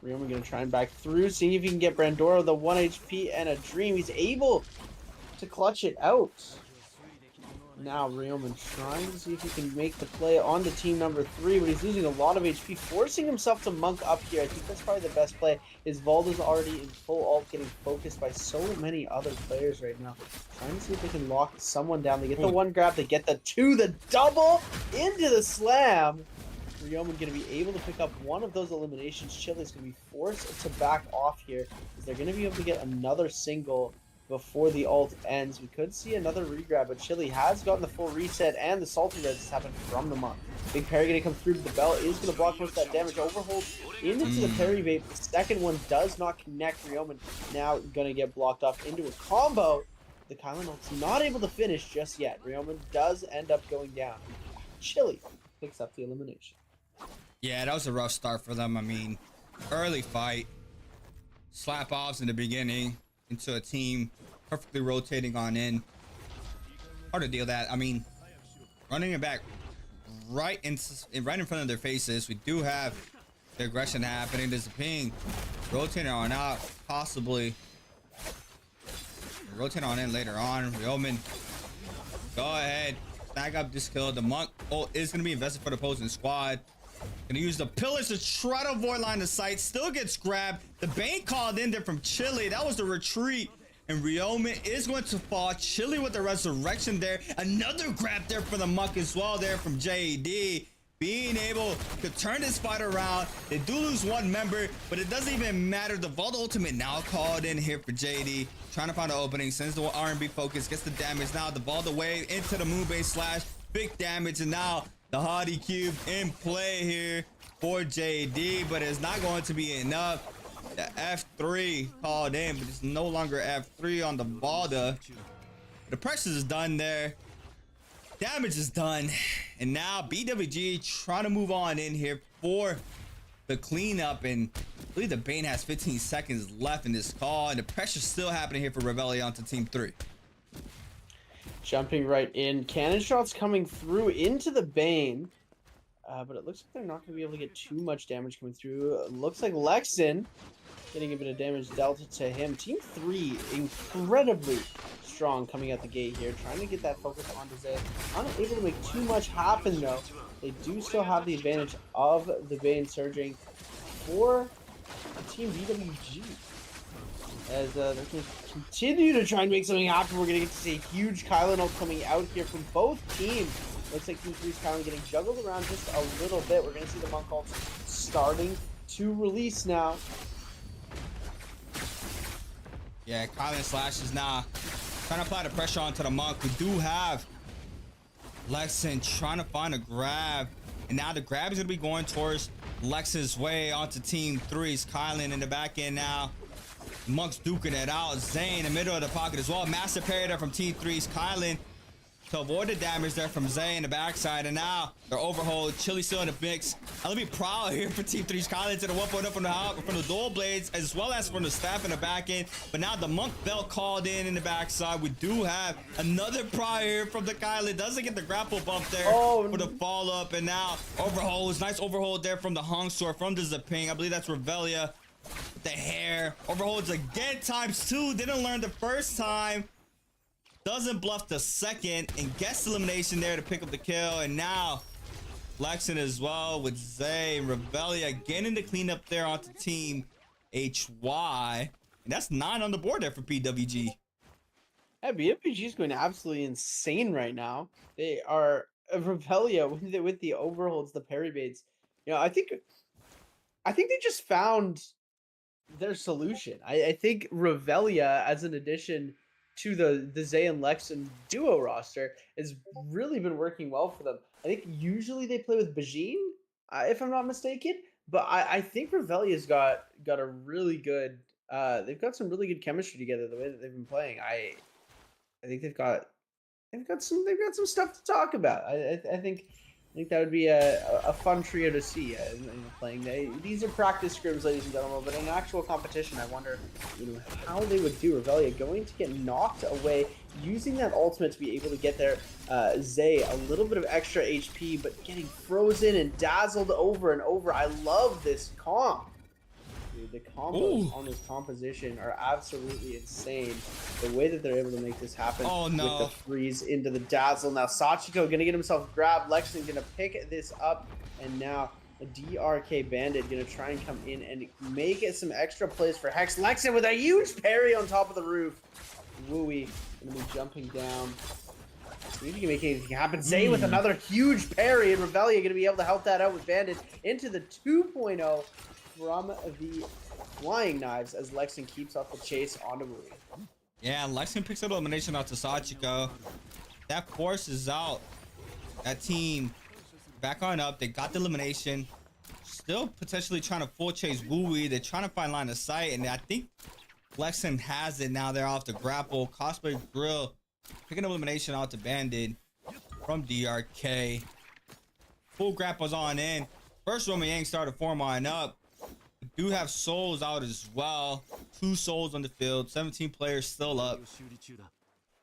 Ryomen going to try and back through, seeing if he can get Brandoro the 1 HP and a dream. He's able to clutch it out. Now Ryoman trying to see if he can make the play on the team number 3, but he's losing a lot of HP, forcing himself to monk up here. I think that's probably the best play. His Valda's already in full ult, getting focused by so many other players right now. Trying to see if they can lock someone down. They get the one grab, they get the 2, the double into the slam. Ryoman going to be able to pick up one of those eliminations. Chili's going to be forced to back off here, because they're going to be able to get another single before the ult ends. We could see another regrab, but Chili has gotten the full reset, and the salty resist happened from the monk. Big parry going to come through, the bell is going to block most of that damage. Overhold into the parry bait. The second one does not connect. Ryoman now going to get blocked off into a combo. The Kylan ult's not able to finish just yet. Ryoman does end up going down. Chili picks up the elimination. Yeah, that was a rough start for them. I mean, early fight, slap offs in the beginning into a team perfectly rotating on in. Hard to deal with that. I mean, running it back right in front of their faces. We do have the aggression happening. There's a ping rotating on out, possibly rotate on in later on. Ryoman, go ahead, snag up this kill. The monk is going to be invested for the opposing squad. Gonna use the pillars to try to avoid line of sight. Still gets grabbed. The Bane called in there from Chili. That was the retreat. And Ryoman is going to fall. Chili with the resurrection there. Another grab there for the monk as well there from JD. Being able to turn this fight around. They do lose one member, but it doesn't even matter. The Vault Ultimate now called in here for JD. Trying to find an opening. Sends the R&B focus. Gets the damage. Now the Vault away into the Moonbase slash. Big damage. And now the Hottie Cube in play here for JD, but it's not going to be enough. The F3 called in, but it's no longer F3 on the Valda. The pressure is done there. Damage is done. And now BWG trying to move on in here for the cleanup. And I believe the Bane has 15 seconds left in this call. And the pressure's still happening here for Revelio onto Team 3. Jumping right in. Cannon shots coming through into the Bane. But it looks like they're not going to be able to get too much damage coming through. It looks like Lexin getting a bit of damage dealt to him. Team 3 incredibly strong coming out the gate here. Trying to get that focus onto Zay. Unable to make too much happen though. They do still have the advantage of the Bane surging for Team BWG. As they're going to continue to try and make something happen. We're going to get to see a huge Kylan ult coming out here from both teams. Looks like Team 3's Kylan getting juggled around just a little bit. We're going to see the monk ult starting to release now. Yeah, Kylan Slash is now trying to apply the pressure onto the monk. We do have Lexin trying to find a grab. And now the grab is going to be going towards Lex's way onto Team 3's Kylan in the back end now. Monk's duking it out. Zay in the middle of the pocket as well. Massive parry there from Team 3's Kylan to avoid the damage there from Zay in the backside. And now they're overhold. Chili still in the mix. I'll be proud here for Team 3's Kylan to the 1-0 from the dual blades as well as from the staff in the back end. But now the monk belt called in the backside. We do have another prior here from the Kylan. Doesn't get the grapple bump there for the follow up. And now overholds. Nice overhold there from the Hongsword from the Zaping. I believe that's Revelia. The hair overholds again ×2. Didn't learn the first time, doesn't bluff the second, and gets the elimination there to pick up the kill. And now Lexin as well with Zay and Revelia getting the cleanup there onto Team HY, and that's 9 on the board there for PWG. Yeah, BWG is going absolutely insane right now. They are Revelia with the overholds, the parry baits. You know, I think they just found their solution. I think Revelia as an addition to the Zay and Lexin duo roster has really been working well for them. I think usually they play with Bajin, if I'm not mistaken, but I think Revelia's got a really good they've got some really good chemistry together the way that they've been playing. I think they've got some stuff to talk about. I think that would be a fun trio to see playing. These are practice scrims, ladies and gentlemen, but in actual competition, I wonder how they would do. Revelia going to get knocked away, using that ultimate to be able to get their Zay a little bit of extra HP, but getting frozen and dazzled over and over. I love this comp. Dude, the combos Ooh. on this composition are absolutely insane. The way that they're able to make this happen Oh, with no. the freeze into the dazzle. Now Sachiko gonna get himself grabbed. Lexington gonna pick this up, and now the DRK Bandit gonna try and come in and make it some extra plays for Hex. Lexington with a huge parry on top of the roof. Wooey gonna be jumping down. See if you can make anything happen. Zay with another huge parry, and Revelia gonna be able to help that out with Bandit into the 2.0 from the flying knives as Lexington keeps up the chase onto Wooey. Yeah, Lexington picks up elimination out to Sachiko. That forces out that team back on up. They got the elimination. Still potentially trying to full chase Wooey. They're trying to find line of sight, and I think Lexington has it now. They're off the grapple. Cosplay Grill picking up elimination out to Bandit from DRK. Full grapples on in. First Roman Yang started 4-mine up. We do have souls out as well. 2 souls on the field. 17 players still up.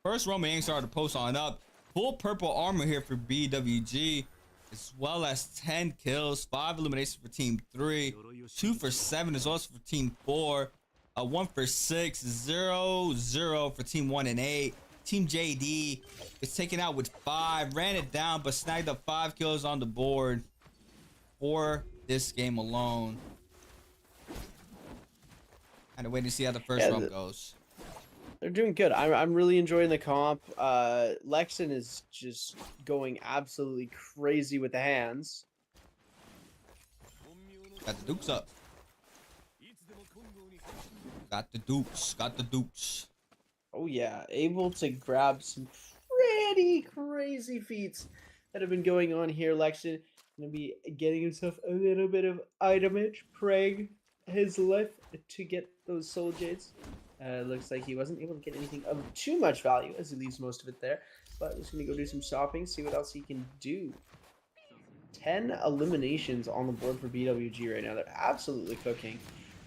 First Roman Yang started to post on up. Full purple armor here for BWG, as well as 10 kills, 5 eliminations for team 3, 2 for 7 as well as for team 4, 1 for 6, 0-0 for team 1 and 8. Team JD is taken out with 5, ran it down, but snagged up 5 kills on the board for this game alone. Kind of waiting to see how the first round goes. They're doing good. I'm really enjoying the comp. Lexington is just going absolutely crazy with the hands. Got the dukes up. Got the dukes. Got the dukes. Oh yeah, able to grab some pretty crazy feats that have been going on here. Lexington gonna be getting himself a little bit of itemage, praying his life to get those soul jades. Looks like he wasn't able to get anything of too much value as he leaves most of it there, but he's gonna go do some shopping, see what else he can do. 10 eliminations on the board for BWG right now. They're absolutely cooking,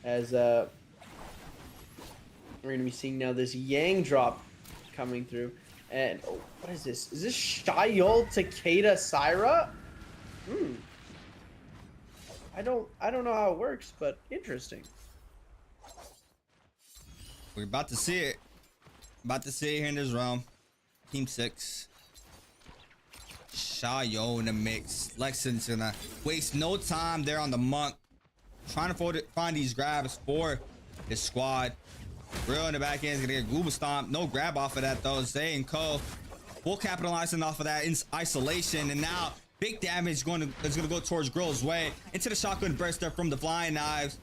as we're gonna be seeing now this Yang drop coming through. And oh, what is this? Is this Shayol Takeda Syra? I don't know how it works, but interesting. We're about to see it. About to see it here in this round. Team 6. Shayo in the mix. Lexington's gonna waste no time there on the monk. Trying to find these grabs for his squad. Real in the back end is gonna get Gooba Stomp. No grab off of that though. Zay and Co. Full capitalizing off of that in isolation. And now big damage is gonna go towards Grill's way. Into the shotgun burst there from the flying knives.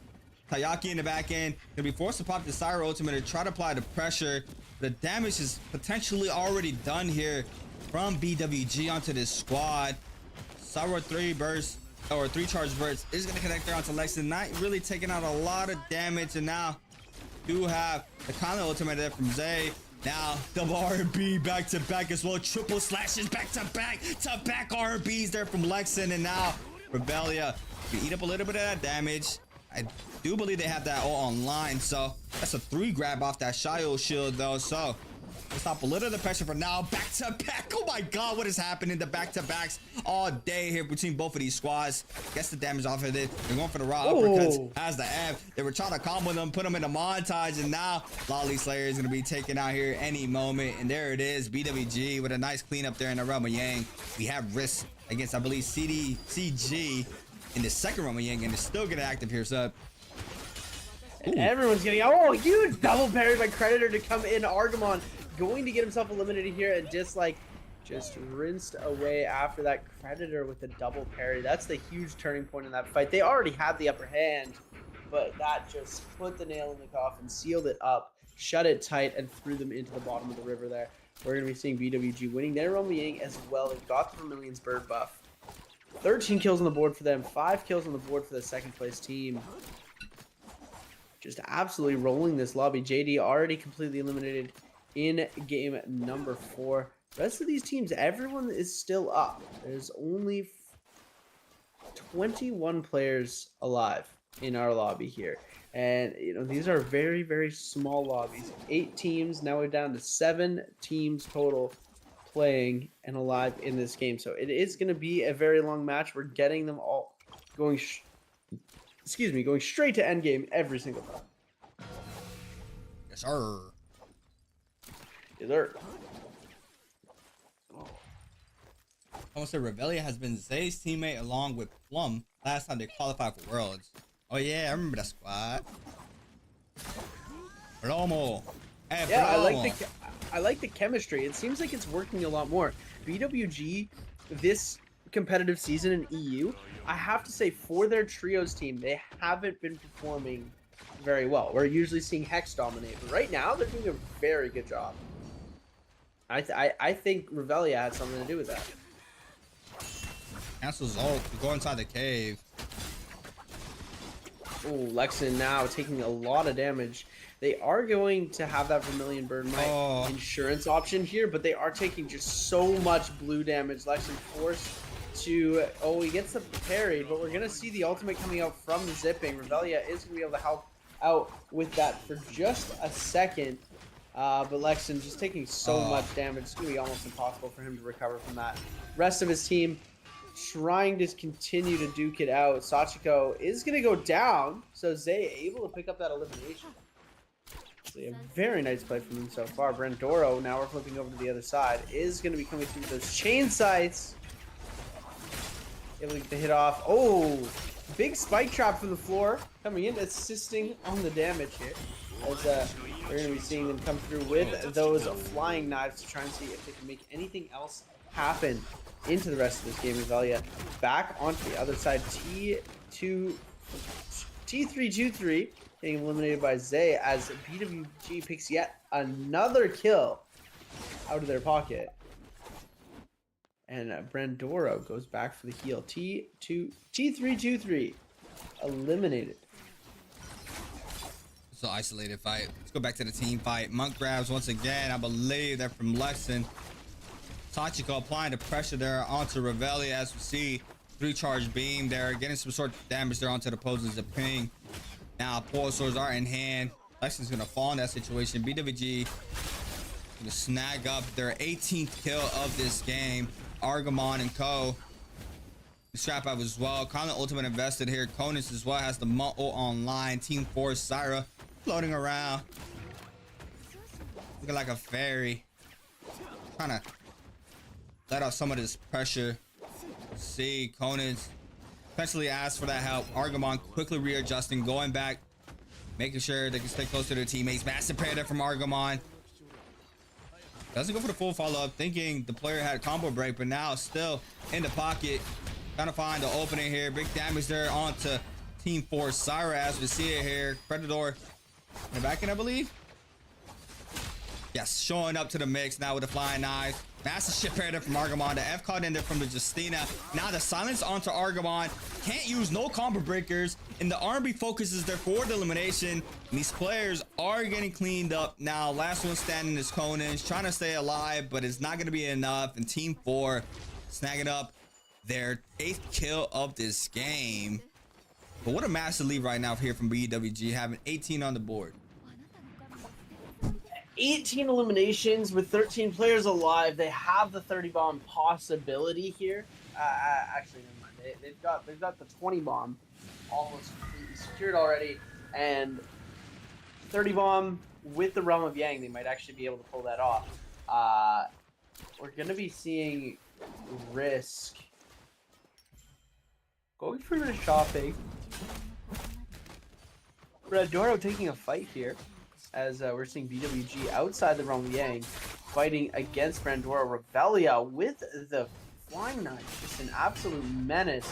Tayaki in the back end gonna be forced to pop the Syra ultimate and try to apply the pressure. The damage is potentially already done here from BWG onto this squad. Syra 3 burst or 3 charge bursts is gonna connect there onto Lexington, not really taking out a lot of damage. And now do have the counter ultimate there from Zay. Now double R&B back to back as well. Triple slashes back to back R&Bs there from Lexington. And now Revelia can eat up a little bit of that damage. I do believe they have that all online, so that's a 3 grab off that Shayo shield though. So let's stop a little of the pressure for now. Back to back. Oh my god, what is happening? The back to backs all day here between both of these squads. Gets the damage off of it. They're going for the raw uppercuts as the F. They were trying to combo them, put them in a montage, and now Lolly Slayer is gonna be taken out here any moment. And there it is, BWG with a nice cleanup there in the Realm Yang. We have Risk against, I believe, CG in the second Roman Yang, and it's still getting active here. So everyone's getting huge double parry by Creditor to come in. Argamon going to get himself eliminated here, and just rinsed away after that. Creditor with the double parry. That's the huge turning point in that fight. They already had the upper hand, but that just put the nail in the coffin, sealed it up, shut it tight, and threw them into the bottom of the river there. We're going to be seeing BWG winning their Roman Yang as well. They got the Vermilion's bird buff. 13 kills on the board for them, 5 kills on the board for the second place team. Just absolutely rolling this lobby. JD already completely eliminated in game number 4. The rest of these teams, everyone is still up. There's only 21 players alive in our lobby here. And, you know, these are very, very small lobbies. 8 teams, now we're down to 7 teams total playing and alive in this game. So it is going to be a very long match. We're getting them all going excuse me, going straight to endgame every single time. Yes, sir. Yes, sir. I want to say Revelia has been Zay's teammate along with Plum last time they qualified for Worlds. Oh yeah, I remember that squad. Promo. Hey, Yeah, promo. I like the chemistry. It seems like it's working a lot more. BWG this competitive season in EU, I have to say for their trios team, they haven't been performing very well. We're usually seeing Hex dominate, but right now they're doing a very good job. I think Revelia had something to do with that. Cancels ult to go inside the cave. Oh, Lexan now taking a lot of damage. They are going to have that Vermilion Burn Mite insurance option here, but they are taking just so much blue damage. Lexan forced to... Oh, he gets the parried, but we're going to see the ultimate coming out from the zipping. Revelia is going to be able to help out with that for just a second. But Lexan just taking so much damage. It's going to be almost impossible for him to recover from that. Rest of his team trying to continue to duke it out. Sachiko is going to go down, so Zay able to pick up that elimination. So a very nice play from him so far. Brandoro, now we're flipping over to the other side, is going to be coming through those chain sights. Able to hit off. Oh, big spike trap from the floor coming in, assisting on the damage here. As we're going to be seeing them come through with those flying knives to try and see if they can make anything else happen into the rest of this game. Revelia back onto the other side. T323 getting eliminated by Zay as BWG picks yet another kill out of their pocket. And Brandoro goes back for the heal. T323 eliminated. So isolated fight. Let's go back to the team fight. Monk grabs once again. I believe they're from Lexan. Sachiko applying the pressure there onto Revelia as we see 3-charge beam there, getting some sort of damage there onto the poses. The ping. Now Polar Swords are in hand. Lexan's gonna fall in that situation. BWG gonna snag up their 18th kill of this game. Argamon and Co. Strap up as well. Common ultimate invested here. Conus as well has the Munt ult online. Team 4 Syra floating around. Looking like a fairy. Trying to let off some of this pressure. See, Conus eventually asks for that help. Argamon quickly readjusting, going back, making sure they can stay close to their teammates. Massive predator from Argamon. Doesn't go for the full follow-up, thinking the player had a combo break, but now still in the pocket. Trying to find the opening here. Big damage there onto Team 4 Syra as we see it here. Predator in the back end, I believe. Yes, showing up to the mix now with the flying knives. Massive shit predator from Argamon. The F caught in there from the Justina. Now the silence onto Argamon. Can't use no combo breakers. And the R&B focuses there for the elimination. And these players are getting cleaned up now. Last one standing is Conan. He's trying to stay alive, but it's not going to be enough. And Team 4 snagging up their 8th kill of this game. But what a massive lead right now here from BWG, having 18 on the board. 18 eliminations with 13 players alive. They have the 30 bomb possibility here. Actually, never mind. They've got the 20 bomb almost completely secured already, and 30 bomb with the Realm of Yang, they might actually be able to pull that off. We're gonna be seeing Risk going for the shopping. Brandoro taking a fight here. As we're seeing BWG outside the Realm of Yang fighting against Brandoro. Revelia with the flying knife, just an absolute menace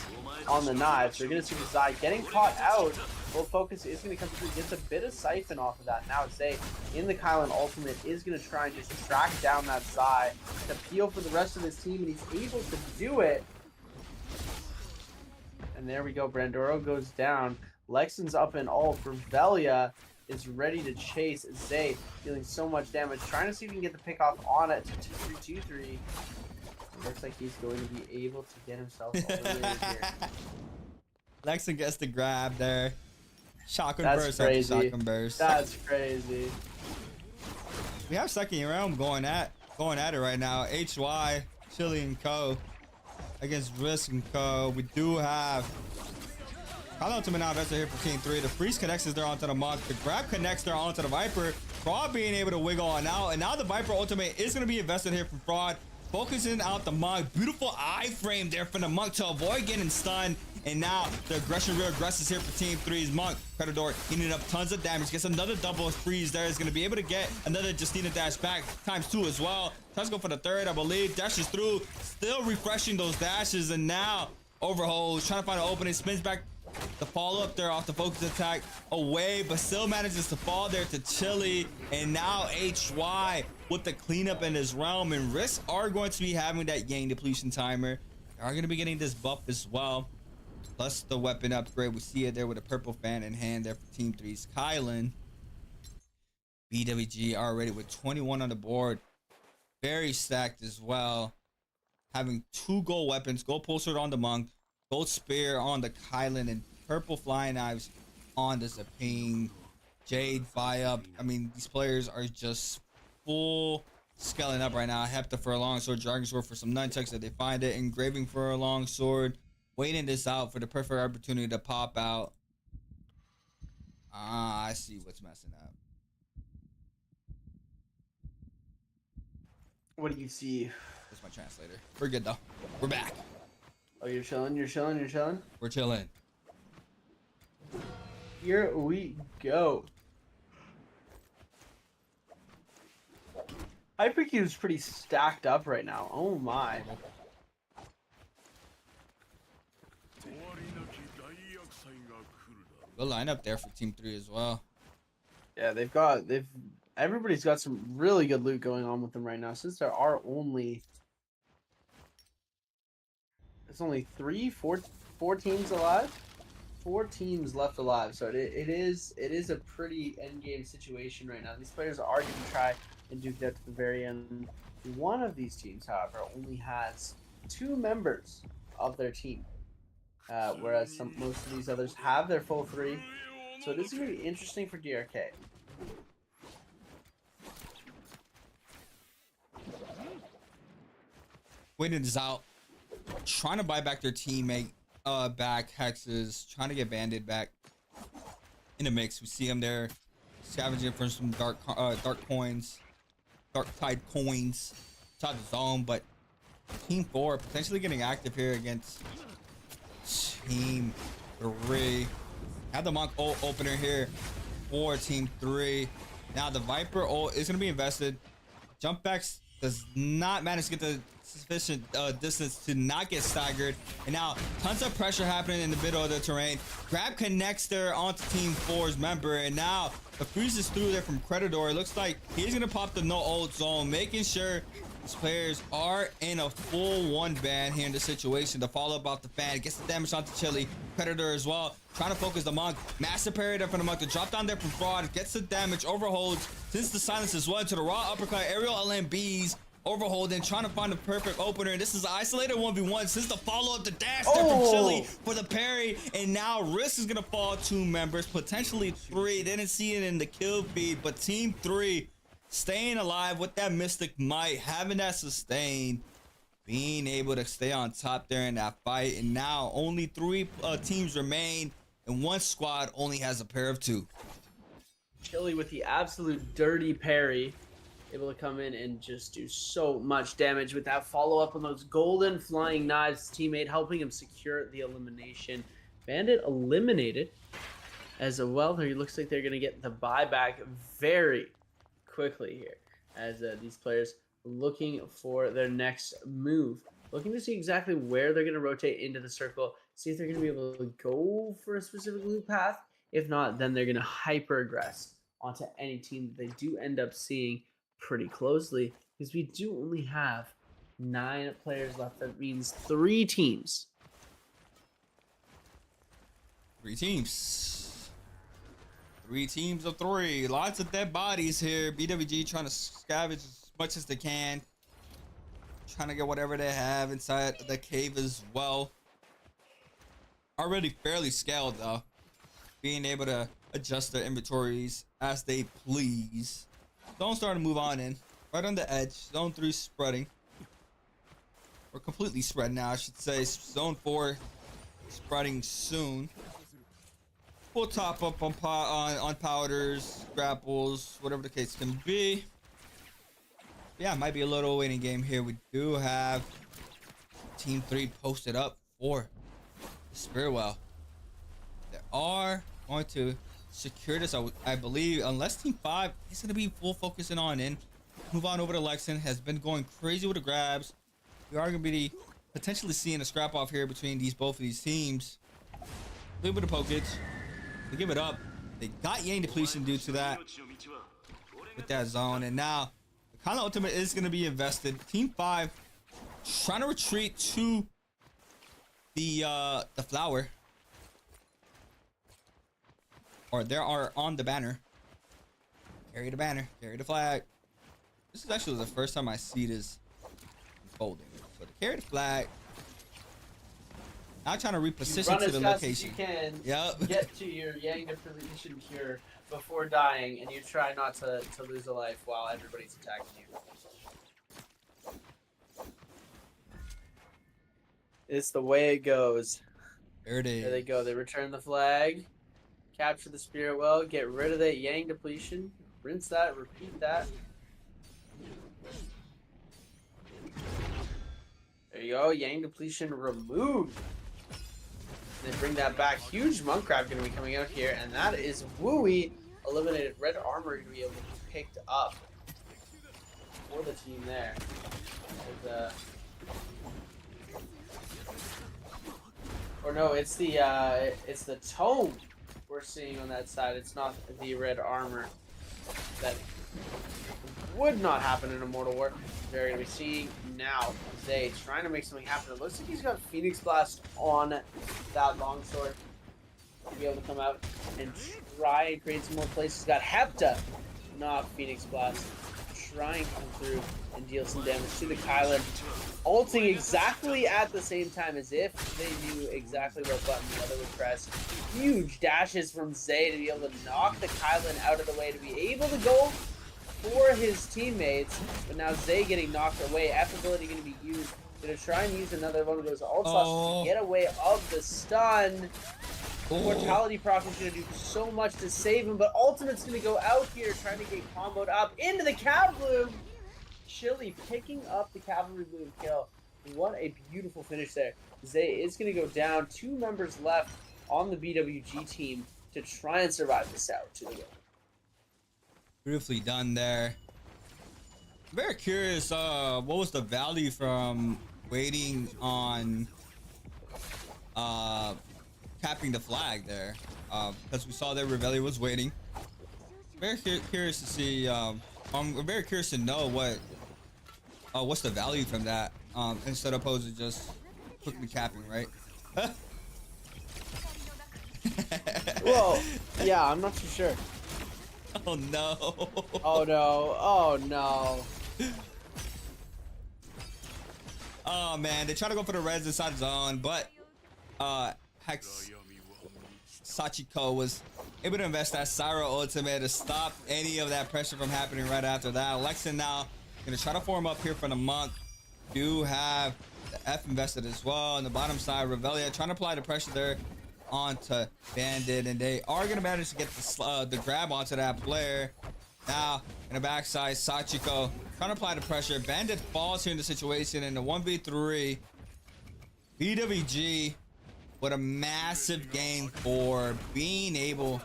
on the knives. They're going to see the Zai getting caught out. Full focus is going to come through, gets a bit of siphon off of that. Now Zay in the Kylan ultimate is going to try and just track down that Zai to peel for the rest of his team, and he's able to do it. And there we go, Brandoro goes down. Lexan's up in ult. Revelia is ready to chase Zay, dealing so much damage, trying to see if he can get the pick off on it. 2-3-2-3. Looks like he's going to be able to get himself eliminated here. Lexan gets the grab there. Shotgun That's burst crazy. after shotgun burst. That's crazy. We have second round going at it right now. HY, Chili and Co. against Risk and Co. We do have Kyle Ultimate now invested here for Team 3. The freeze connects is there onto the Monk. The grab connects there onto the Viper. Fraud being able to wiggle on now. And now the Viper Ultimate is going to be invested here from Fraud. Focusing out the Monk. Beautiful iframe there from the Monk to avoid getting stunned. And now the aggression real aggresses here for Team 3's Monk. Predator eating up tons of damage. Gets another double freeze there. Is going to be able to get another Justina dash back ×2 as well. Tries to go for the third, I believe. Dashes through. Still refreshing those dashes. And now overholds. Trying to find an opening. Spins back. The follow up there off the focus attack away, but still manages to fall there to Chili. And now HY with the cleanup in his realm, and Risk are going to be having that Yang depletion timer. They are going to be getting this buff as well, plus the weapon upgrade. We see it there with a purple fan in hand there for Team 3's Kylan. BWG already with 21 on the board, very stacked as well, having 2 gold weapons, gold pulsar on the Monk, gold spear on the Kylan, and purple flying knives on the Zapine. Jade, Viop. I mean, these players are just full scaling up right now. Hepta for a long sword, Dragon Sword for some nunchucks if they find it, engraving for a long sword. Waiting this out for the perfect opportunity to pop out. I see what's messing up. What do you see? That's my translator. We're good though. We're back. Oh, you're chilling, you're chilling, you're chilling? We're chilling. Here we go. Hypercube is pretty stacked up right now. Oh my. Good lineup there for Team 3 as well. Yeah, everybody's got some really good loot going on with them right now, since there are only four teams alive. 4 teams left alive, so it is a pretty end game situation right now. These players are going to try and duke that to the very end. One of these teams, however, only has 2 members of their team, whereas most of these others have their full 3. So this is going to be interesting for DRK. Waiting this out, trying to buy back their teammate. Back Hexes, trying to get Bandit back in the mix. We see him there scavenging for some dark coins, dark tide coins inside the zone. But Team 4 potentially getting active here against Team 3. Have the Monk ult opener here for Team 3. Now the Viper ult is going to be invested. Jump backs does not manage to get the sufficient distance to not get staggered, and now tons of pressure happening in the middle of the terrain. Grab connects there onto Team 4's member, and now the freeze is through there from Creditor. It looks like he's gonna pop the no ult zone, making sure these players are in a full 1 ban here in the situation. The follow up off the fan gets the damage onto Chili. Predator as well, trying to focus the Monk. Massive parry there from the Monk to drop down there from Fraud, gets the damage, overholds since the silence as well into the raw uppercut. Aerial LMBs overholding, trying to find the perfect opener. This is an isolated 1v1 since the follow-up, the dash there from Chili for the parry. And now Risk is gonna fall 2 members, potentially 3. Didn't see it in the kill feed, but Team 3 staying alive with that Mystic Might, having that sustain, being able to stay on top there in that fight. And now only 3 teams remain, and 1 squad only has a pair of 2. Chili with the absolute dirty parry, able to come in and just do so much damage with that follow-up on those golden flying knives. Teammate helping him secure the elimination. Bandit eliminated as well. It looks like they're going to get the buyback very quickly here, as these players looking for their next move, looking to see exactly where they're going to rotate into the circle, see if they're going to be able to go for a specific loop path. If not, then they're going to hyper aggress onto any team that they do end up seeing pretty closely, because we do only have 9 players left. That means 3 teams. 3 teams. 3 teams of 3. Lots of dead bodies here. BWG trying to scavenge as much as they can, trying to get whatever they have inside the cave as well. Already fairly scaled though, being able to adjust their inventories as they please. Zone starting to move on in. Right on the edge. Zone 3 spreading. Or completely spread now, I should say. Zone 4 spreading soon. We'll top up on on powders, grapples, whatever the case can be. Yeah, it might be a little waiting game here. We do have Team 3 posted up for the Spirit Well. They are going to secure this, I believe, unless Team 5 is going to be full focusing on in. Move on over to Lexan. Has been going crazy with the grabs. We are going to be potentially seeing a scrap off here between both of these teams. A little bit of pokage. They give it up. They got Yang depletion due to that with that zone, and now the Kylan ultimate is going to be invested. Team 5 trying to retreat to the flower, or they are on the banner. Carry the banner, carry the flag. This is actually the first time I see this unfolding. So to carry the flag. Now trying to reposition to the location. You can Yep. get to your Yang depletion cure before dying, and you try not to lose a life while everybody's attacking you. It's the way it goes. There it is. There they go. They return the flag, capture the Spirit Well, get rid of that Yang depletion, rinse that, repeat that. There you go. Yang depletion removed. They bring that back. Huge monk crab going to be coming out here, and that is Wooey eliminated. Red armor going to be able to be picked up for the team there. Or no, it's the tome we're seeing on that side. It's not the red armor. That would not happen in Immortal War. They're going to be seeing now Zay trying to make something happen. It looks like he's got Phoenix Blast on that longsword to be able to come out and try and create some more places. He's got Hepta, not Phoenix Blast, trying to come through and deal some damage to the Kylan. Ulting exactly at the same time, as if they knew exactly what button the other would press. Huge dashes from Zay to be able to knock the Kylan out of the way, to be able to go for his teammates, but now Zay getting knocked away. F ability going to be used. Going to try and use another one of those ult slots to get away of the stun. Mortality proc is going to do so much to save him, but Ultimate's going to go out here trying to get comboed up into the Cav Bloom. Chili picking up the Cavalry Bloom kill. What a beautiful finish there. Zay is going to go down. 2 members left on the BWG team to try and survive this out to the game. Beautifully done there. Very curious, what was the value from waiting on capping the flag there? Because we saw that Reveille was waiting. Very curious to see. I'm very curious to know what's the value from that, instead of opposed to just quickly capping, right? Well, yeah, I'm not too sure. Oh no. Oh no. Oh no. Oh man, they try to go for the res inside zone, but Hex Sachiko was able to invest that Syro ultimate to stop any of that pressure from happening right after that. Lexan now gonna try to form up here for the monk. Do have the F invested as well on the bottom side. Reveille trying to apply the pressure there onto Bandit, and they are gonna manage to get the grab onto that player. Now in the backside, Sachiko trying to apply the pressure. Bandit falls here in the situation in the 1v3. BWG with a massive game for being able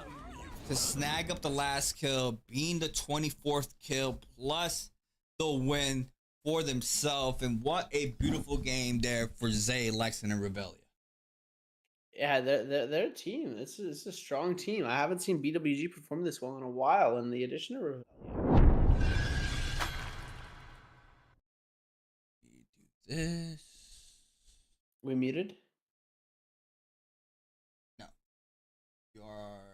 to snag up the last kill, being the 24th kill plus the win for themselves. And what a beautiful game there for Zay, Lexan, and Reveille. Yeah, they're a team. It's a strong team. I haven't seen BWG perform this well in a while, and the addition of Reveille. We do this. We muted? No. You are